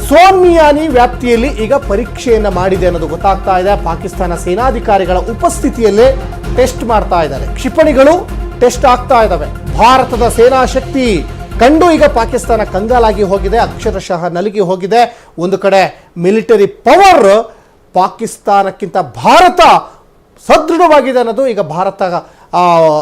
ಸೋನ್ಮಿಯಾನಿ ವ್ಯಾಪ್ತಿಯಲ್ಲಿ ಈಗ ಪರೀಕ್ಷೆಯನ್ನು ಮಾಡಿದೆ ಅನ್ನೋದು ಗೊತ್ತಾಗ್ತಾ ಇದೆ. ಪಾಕಿಸ್ತಾನ ಸೇನಾಧಿಕಾರಿಗಳ ಉಪಸ್ಥಿತಿಯಲ್ಲೇ ಟೆಸ್ಟ್ ಮಾಡ್ತಾ ಇದ್ದಾರೆ. ಕ್ಷಿಪಣಿಗಳು ಟೆಸ್ಟ್ ಆಗ್ತಾ ಇದ್ದಾವೆ. ಭಾರತದ ಸೇನಾ ಶಕ್ತಿ ಕಂಡು ಈಗ ಪಾಕಿಸ್ತಾನ ಕಂಗಾಲಾಗಿ ಹೋಗಿದೆ, ಅಕ್ಷರಶಃ ನಲುಗಿ ಹೋಗಿದೆ. ಒಂದು ಕಡೆ ಮಿಲಿಟರಿ ಪವರ್ ಪಾಕಿಸ್ತಾನಕ್ಕಿಂತ ಭಾರತ ಸದೃಢವಾಗಿದೆ ಅನ್ನೋದು ಈಗ ಭಾರತ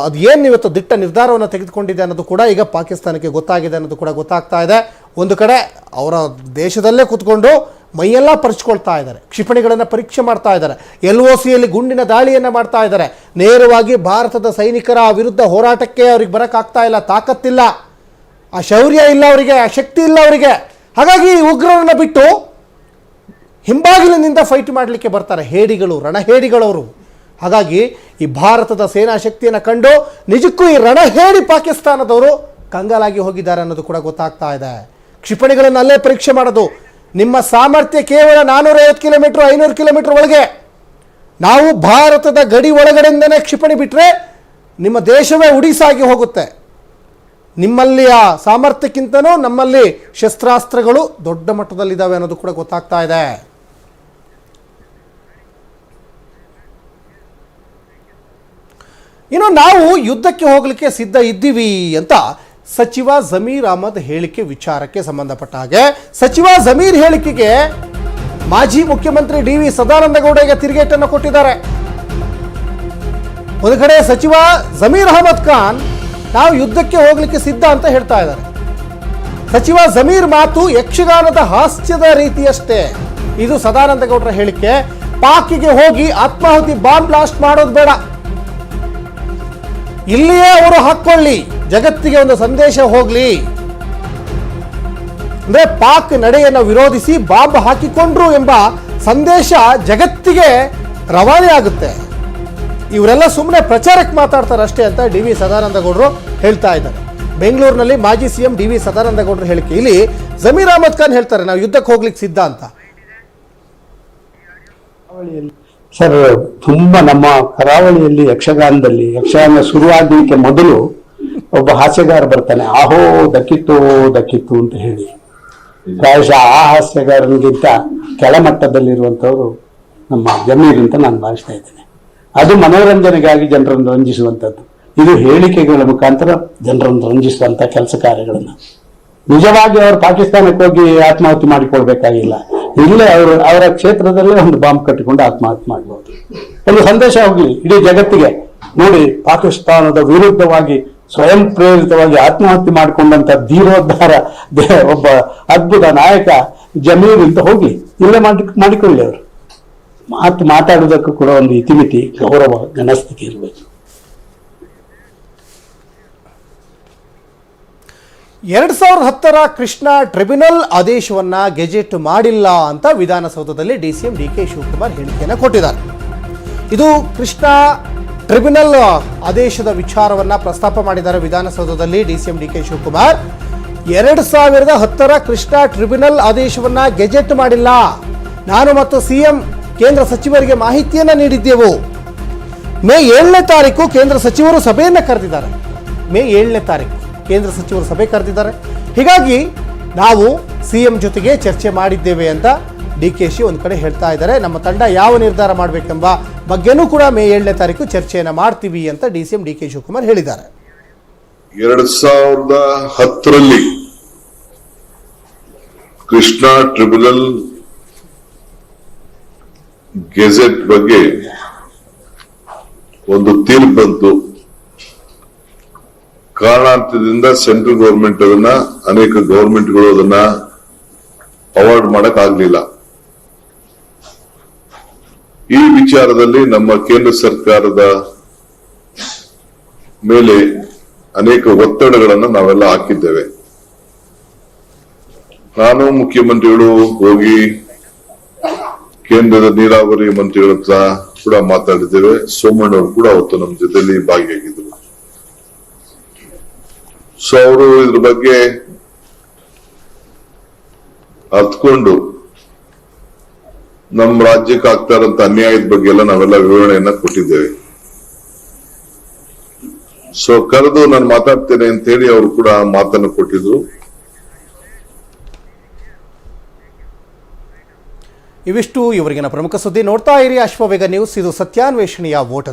ಅದು ಏನು ಇವತ್ತು ದಿಟ್ಟ ನಿರ್ಧಾರವನ್ನು ತೆಗೆದುಕೊಂಡಿದೆ ಅನ್ನೋದು ಕೂಡ ಈಗ ಪಾಕಿಸ್ತಾನಕ್ಕೆ ಗೊತ್ತಾಗಿದೆ ಅನ್ನೋದು ಕೂಡ ಗೊತ್ತಾಗ್ತಾ ಇದೆ. ಒಂದು ಕಡೆ ಅವರ ದೇಶದಲ್ಲೇ ಕೂತ್ಕೊಂಡು ಮೈಯೆಲ್ಲ ಪರಚ್ಕೊಳ್ತಾ ಇದ್ದಾರೆ, ಕ್ಷಿಪಣಿಗಳನ್ನು ಪರೀಕ್ಷೆ ಮಾಡ್ತಾ ಇದ್ದಾರೆ, LOCಯಲ್ಲಿ ಗುಂಡಿನ ದಾಳಿಯನ್ನು ಮಾಡ್ತಾ ಇದ್ದಾರೆ. ನೇರವಾಗಿ ಭಾರತದ ಸೈನಿಕರ ವಿರುದ್ಧ ಹೋರಾಟಕ್ಕೆ ಅವ್ರಿಗೆ ಬರೋಕ್ಕಾಗ್ತಾ ಇಲ್ಲ, ತಾಕತ್ತಿಲ್ಲ, ಆ ಶೌರ್ಯ ಇಲ್ಲ ಅವರಿಗೆ, ಆ ಶಕ್ತಿ ಇಲ್ಲ ಅವರಿಗೆ. ಹಾಗಾಗಿ ಉಗ್ರರನ್ನು ಬಿಟ್ಟು ಹಿಂಬಾಗಿಲಿನಿಂದ ಫೈಟ್ ಮಾಡಲಿಕ್ಕೆ ಬರ್ತಾರೆ ಹೇಡಿಗಳು, ರಣಹೇಡಿಗಳವರು. ಹಾಗಾಗಿ ಈ ಭಾರತದ ಸೇನಾ ಶಕ್ತಿಯನ್ನು ಕಂಡು ನಿಜಕ್ಕೂ ಈ ರಣಹೇಡಿ ಪಾಕಿಸ್ತಾನದವರು ಕಂಗಾಲಾಗಿ ಹೋಗಿದ್ದಾರೆ ಅನ್ನೋದು ಕೂಡ ಗೊತ್ತಾಗ್ತಾ ಇದೆ. ಕ್ಷಿಪಣಿಗಳನ್ನು ಅಲ್ಲೇ ಪರೀಕ್ಷೆ ಮಾಡೋದು. ನಿಮ್ಮ ಸಾಮರ್ಥ್ಯ ಕೇವಲ 450 ಕಿಲೋಮೀಟರ್ 500 ಕಿಲೋಮೀಟರ್ ಒಳಗೆ. ನಾವು ಭಾರತದ ಗಡಿ ಒಳಗಡೆಯಿಂದನೇ ಕ್ಷಿಪಣಿ ಬಿಟ್ಟರೆ ನಿಮ್ಮ ದೇಶವೇ ಉಡಿಸಾಗಿ ಹೋಗುತ್ತೆ. ನಿಮ್ಮಲ್ಲಿಯ ಸಾಮರ್ಥ್ಯಕ್ಕಿಂತನೂ ನಮ್ಮಲ್ಲಿ ಶಸ್ತ್ರಾಸ್ತ್ರಗಳು ದೊಡ್ಡ ಮಟ್ಟದಲ್ಲಿದ್ದಾವೆ ಅನ್ನೋದು ಕೂಡ ಗೊತ್ತಾಗ್ತಾ ಇದೆ. ಇನ್ನು ನಾವು ಯುದ್ಧಕ್ಕೆ ಹೋಗಲಿಕ್ಕೆ ಸಿದ್ಧ ಇದ್ದೀವಿ ಅಂತ ಸಚಿವ ಜಮೀರ್ ಅಹಮದ್ ಹೇಳಿಕೆ ವಿಚಾರಕ್ಕೆ ಸಂಬಂಧಪಟ್ಟ ಹಾಗೆ ಸಚಿವ ಜಮೀರ್ ಹೇಳಿಕೆಗೆ ಮಾಜಿ ಮುಖ್ಯಮಂತ್ರಿ DV ಸದಾನಂದಗೌಡ ಈಗ ತಿರುಗೇಟನ್ನು ಕೊಟ್ಟಿದ್ದಾರೆ. ಒಂದು ಕಡೆ ಸಚಿವ ಜಮೀರ್ ಅಹಮದ್ ಖಾನ್ ನಾವು ಯುದ್ಧಕ್ಕೆ ಹೋಗಲಿಕ್ಕೆ ಸಿದ್ಧ ಅಂತ ಹೇಳ್ತಾ ಇದ್ದಾರೆ. ಸಚಿವ ಜಮೀರ್ ಮಾತು ಯಕ್ಷಗಾನದ ಹಾಸ್ಯದ ರೀತಿಯಷ್ಟೇ. ಇದು ಸದಾನಂದಗೌಡರ ಹೇಳಿಕೆ. ಪಾಕಿಗೆ ಹೋಗಿ ಆತ್ಮಾಹುತಿ ಬಾಂಬ್ ಬ್ಲಾಸ್ಟ್ ಮಾಡೋದು ಬೇಡ, ಇಲ್ಲಿಯೇ ಅವರು ಹಾಕೊಳ್ಳಿ, ಜಗತ್ತಿಗೆ ಒಂದು ಸಂದೇಶ ಹೋಗ್ಲಿ. ಅಂದ್ರೆ ಪಾಕ್ ನಡೆಯನ್ನು ವಿರೋಧಿಸಿ ಬಾಂಬ್ ಹಾಕಿಕೊಂಡ್ರು ಎಂಬ ಸಂದೇಶ ಜಗತ್ತಿಗೆ ರವಾನೆ ಆಗುತ್ತೆ. ಇವರೆಲ್ಲ ಸುಮ್ಮನೆ ಪ್ರಚಾರಕ್ಕೆ ಮಾತಾಡ್ತಾರೆ ಅಷ್ಟೇ ಅಂತ DV ಸದಾನಂದಗೌಡರು ಹೇಳ್ತಾ ಇದ್ದಾರೆ. ಬೆಂಗಳೂರಿನಲ್ಲಿ ಮಾಜಿ CM DV ಸದಾನಂದಗೌಡರು ಹೇಳಿಕೆ. ಇಲ್ಲಿ ಜಮೀರ್ ಅಹಮದ್ ಖಾನ್ ಹೇಳ್ತಾರೆ ನಾವು ಯುದ್ಧಕ್ಕೆ ಹೋಗ್ಲಿಕ್ಕೆ ಸಿದ್ಧ ಅಂತ. ಸರ್, ತುಂಬಾ ನಮ್ಮ ಕರಾವಳಿಯಲ್ಲಿ ಯಕ್ಷಗಾನದಲ್ಲಿ ಯಕ್ಷಗಾನ ಶುರುವಾಗಲಿಕ್ಕೆ ಮೊದಲು ಒಬ್ಬ ಹಾಸ್ಯಗಾರ ಬರ್ತಾನೆ, ಆಹೋ ದಕ್ಕಿತ್ತು ದಕ್ಕಿತ್ತು ಅಂತ ಹೇಳಿ. ಪ್ರಾಯಶಃ ಆ ಹಾಸ್ಯಗಾರನಿಗಿಂತ ಕೆಳಮಟ್ಟದಲ್ಲಿರುವಂಥವ್ರು ನಮ್ಮ ಜಮೀರ್ ಅಂತ ನಾನು ಭಾವಿಸ್ತಾ ಇದ್ದೇನೆ. ಅದು ಮನೋರಂಜನೆಗಾಗಿ ಜನರನ್ನು ರಂಜಿಸುವಂಥದ್ದು. ಇದು ಹೇಳಿಕೆಗಳ ಮುಖಾಂತರ ಜನರನ್ನು ರಂಜಿಸುವಂತ ಕೆಲಸ ಕಾರ್ಯಗಳನ್ನ. ನಿಜವಾಗಿ ಅವರು ಪಾಕಿಸ್ತಾನಕ್ಕೆ ಹೋಗಿ ಆತ್ಮಾಹುತಿ ಮಾಡಿಕೊಳ್ಬೇಕಾಗಿಲ್ಲ, ಇಲ್ಲೇ ಅವರ ಕ್ಷೇತ್ರದಲ್ಲೇ ಒಂದು ಬಾಂಬ್ ಕಟ್ಟಿಕೊಂಡು ಆತ್ಮಹತ್ಯೆ ಮಾಡಬಹುದು. ಒಂದು ಸಂದೇಶ ಹೋಗ್ಲಿ ಇಡೀ ಜಗತ್ತಿಗೆ, ನೋಡಿ ಪಾಕಿಸ್ತಾನದ ವಿರುದ್ಧವಾಗಿ ಸ್ವಯಂ ಪ್ರೇರಿತವಾಗಿ ಆತ್ಮಹತ್ಯೆ ಮಾಡಿಕೊಂಡಂತ ಧೀರೋದ್ಧಾರ ಒಬ್ಬ ಅದ್ಭುತ ನಾಯಕ ಜಮೀರ್ ಅಂತ ಹೋಗ್ಲಿ, ಇಲ್ಲೇ ಮಾಡಿಕೊಳ್ಳಿ. ಅವರು ಮಾತಾಡುವುದಕ್ಕೂ ಕೂಡ ಒಂದು ಇತಿಮಿತಿ, ಗೌರವ, ಘನಸ್ಥಿತಿ ಇರಬೇಕು. 2010ರ ಕೃಷ್ಣಾ ಟ್ರಿಬ್ಯುನಲ್ ಆದೇಶವನ್ನ ಗೆಜೆಟ್ ಮಾಡಿಲ್ಲ ಅಂತ ವಿಧಾನಸೌಧದಲ್ಲಿ DCM DK ಶಿವಕುಮಾರ್ ಹೇಳಿಕೆಯನ್ನು ಕೊಟ್ಟಿದ್ದಾರೆ. ಇದು ಕೃಷ್ಣಾ ಟ್ರಿಬ್ಯುನಲ್ ಆದೇಶದ ವಿಚಾರವನ್ನ ಪ್ರಸ್ತಾಪ ಮಾಡಿದ್ದಾರೆ ವಿಧಾನಸೌಧದಲ್ಲಿ DCM DK ಶಿವಕುಮಾರ್. 2010ರ ಕೃಷ್ಣಾ ಟ್ರಿಬ್ಯುನಲ್ ಆದೇಶವನ್ನ ಗೆಜೆಟ್ ಮಾಡಿಲ್ಲ. ನಾನು ಮತ್ತು CM ಕೇಂದ್ರ ಸಚಿವರಿಗೆ ಮಾಹಿತಿಯನ್ನ ನೀಡಿದ್ದೆವು. ಮೇ 7ನೇ ತಾರೀಕು ಕೇಂದ್ರ ಸಚಿವರು ಸಭೆಯನ್ನು ಕರೆದಿದ್ದಾರೆ. ಮೇ 7ನೇ ತಾರೀಕು ಕೇಂದ್ರ ಸಚಿವರು ಸಭೆ ಕರೆದಿದ್ದಾರೆ. ಹೀಗಾಗಿ ನಾವು CM ಜೊತೆಗೆ ಚರ್ಚೆ ಮಾಡಿದ್ದೇವೆ ಅಂತ DKಶಿ ಒಂದು ಕಡೆ ಹೇಳ್ತಾ ಇದ್ದಾರೆ. ನಮ್ಮ ತಂಡ ಯಾವ ನಿರ್ಧಾರ ಮಾಡಬೇಕೆಂಬ ಬಗ್ಗೆನೂ ಕೂಡ ಮೇ 7ನೇ ತಾರೀಕು ಚರ್ಚೆಯನ್ನು ಮಾಡ್ತೀವಿ ಅಂತ DCM DK ಶಿವಕುಮಾರ್ ಹೇಳಿದ್ದಾರೆ. 2010ರಲ್ಲಿ ಕೃಷ್ಣಾ ಟ್ರಿಬ್ಯುನಲ್ ಗೆಜೆಟ್ ಬಗ್ಗೆ ಒಂದು ತೀರ್ಪು ಬಂತು. ಕಾರಣಾಂತರದಿಂದ ಸೆಂಟ್ರಲ್ ಗವರ್ಮೆಂಟ್ ಅದನ್ನ, ಅನೇಕ ಗವರ್ಮೆಂಟ್ಗಳು ಅದನ್ನ ಅವಾರ್ಡ್ ಮಾಡಕ್ ಆಗ್ಲಿಲ್ಲ. ಈ ವಿಚಾರದಲ್ಲಿ ನಮ್ಮ ಕೇಂದ್ರ ಸರ್ಕಾರದ ಮೇಲೆ ಅನೇಕ ಒತ್ತಡಗಳನ್ನು ನಾವೆಲ್ಲ ಹಾಕಿದ್ದೇವೆ. ನಾನು ಮುಖ್ಯಮಂತ್ರಿಗಳು ಹೋಗಿ ಕೇಂದ್ರದ ನೀರಾವರಿ ಮಂತ್ರಿಗಳ ಹತ್ರ ಕೂಡ ಮಾತಾಡಿದ್ದೇವೆ. ಸೋಮಣ್ಣವರು ಕೂಡ ಅವತ್ತು ನಮ್ಮ ಜೊತೆಲಿ ಭಾಗಿಯಾಗಿದ್ದರು. ಸೊ ಅವರು ಇದ್ರ ಬಗ್ಗೆ ಅರ್ಥಕೊಂಡು ನಮ್ಮ ರಾಜ್ಯಕ್ಕೆ ಆಗ್ತಾ ಇರೋಂತ ಅನ್ಯಾಯದ ಬಗ್ಗೆ ಎಲ್ಲ ನಾವೆಲ್ಲ ವಿವರಣೆಯನ್ನ ಕೊಟ್ಟಿದ್ದೇವೆ. ಸೊ ಕರೆದು ನಾನು ಮಾತಾಡ್ತೇನೆ ಅಂತ ಹೇಳಿ ಅವರು ಕೂಡ ಮಾತನ್ನು ಕೊಟ್ಟಿದ್ರು. ಇವಿಷ್ಟು ಇವರಿಗಿನ ಪ್ರಮುಖ ಸುದ್ದಿ. ನೋಡ್ತಾ ಇರಿ ಅಶ್ವವೇಗ ನ್ಯೂಸ್. ಇದು ಸತ್ಯಾನ್ವೇಷಣೆಯ ಓಟ.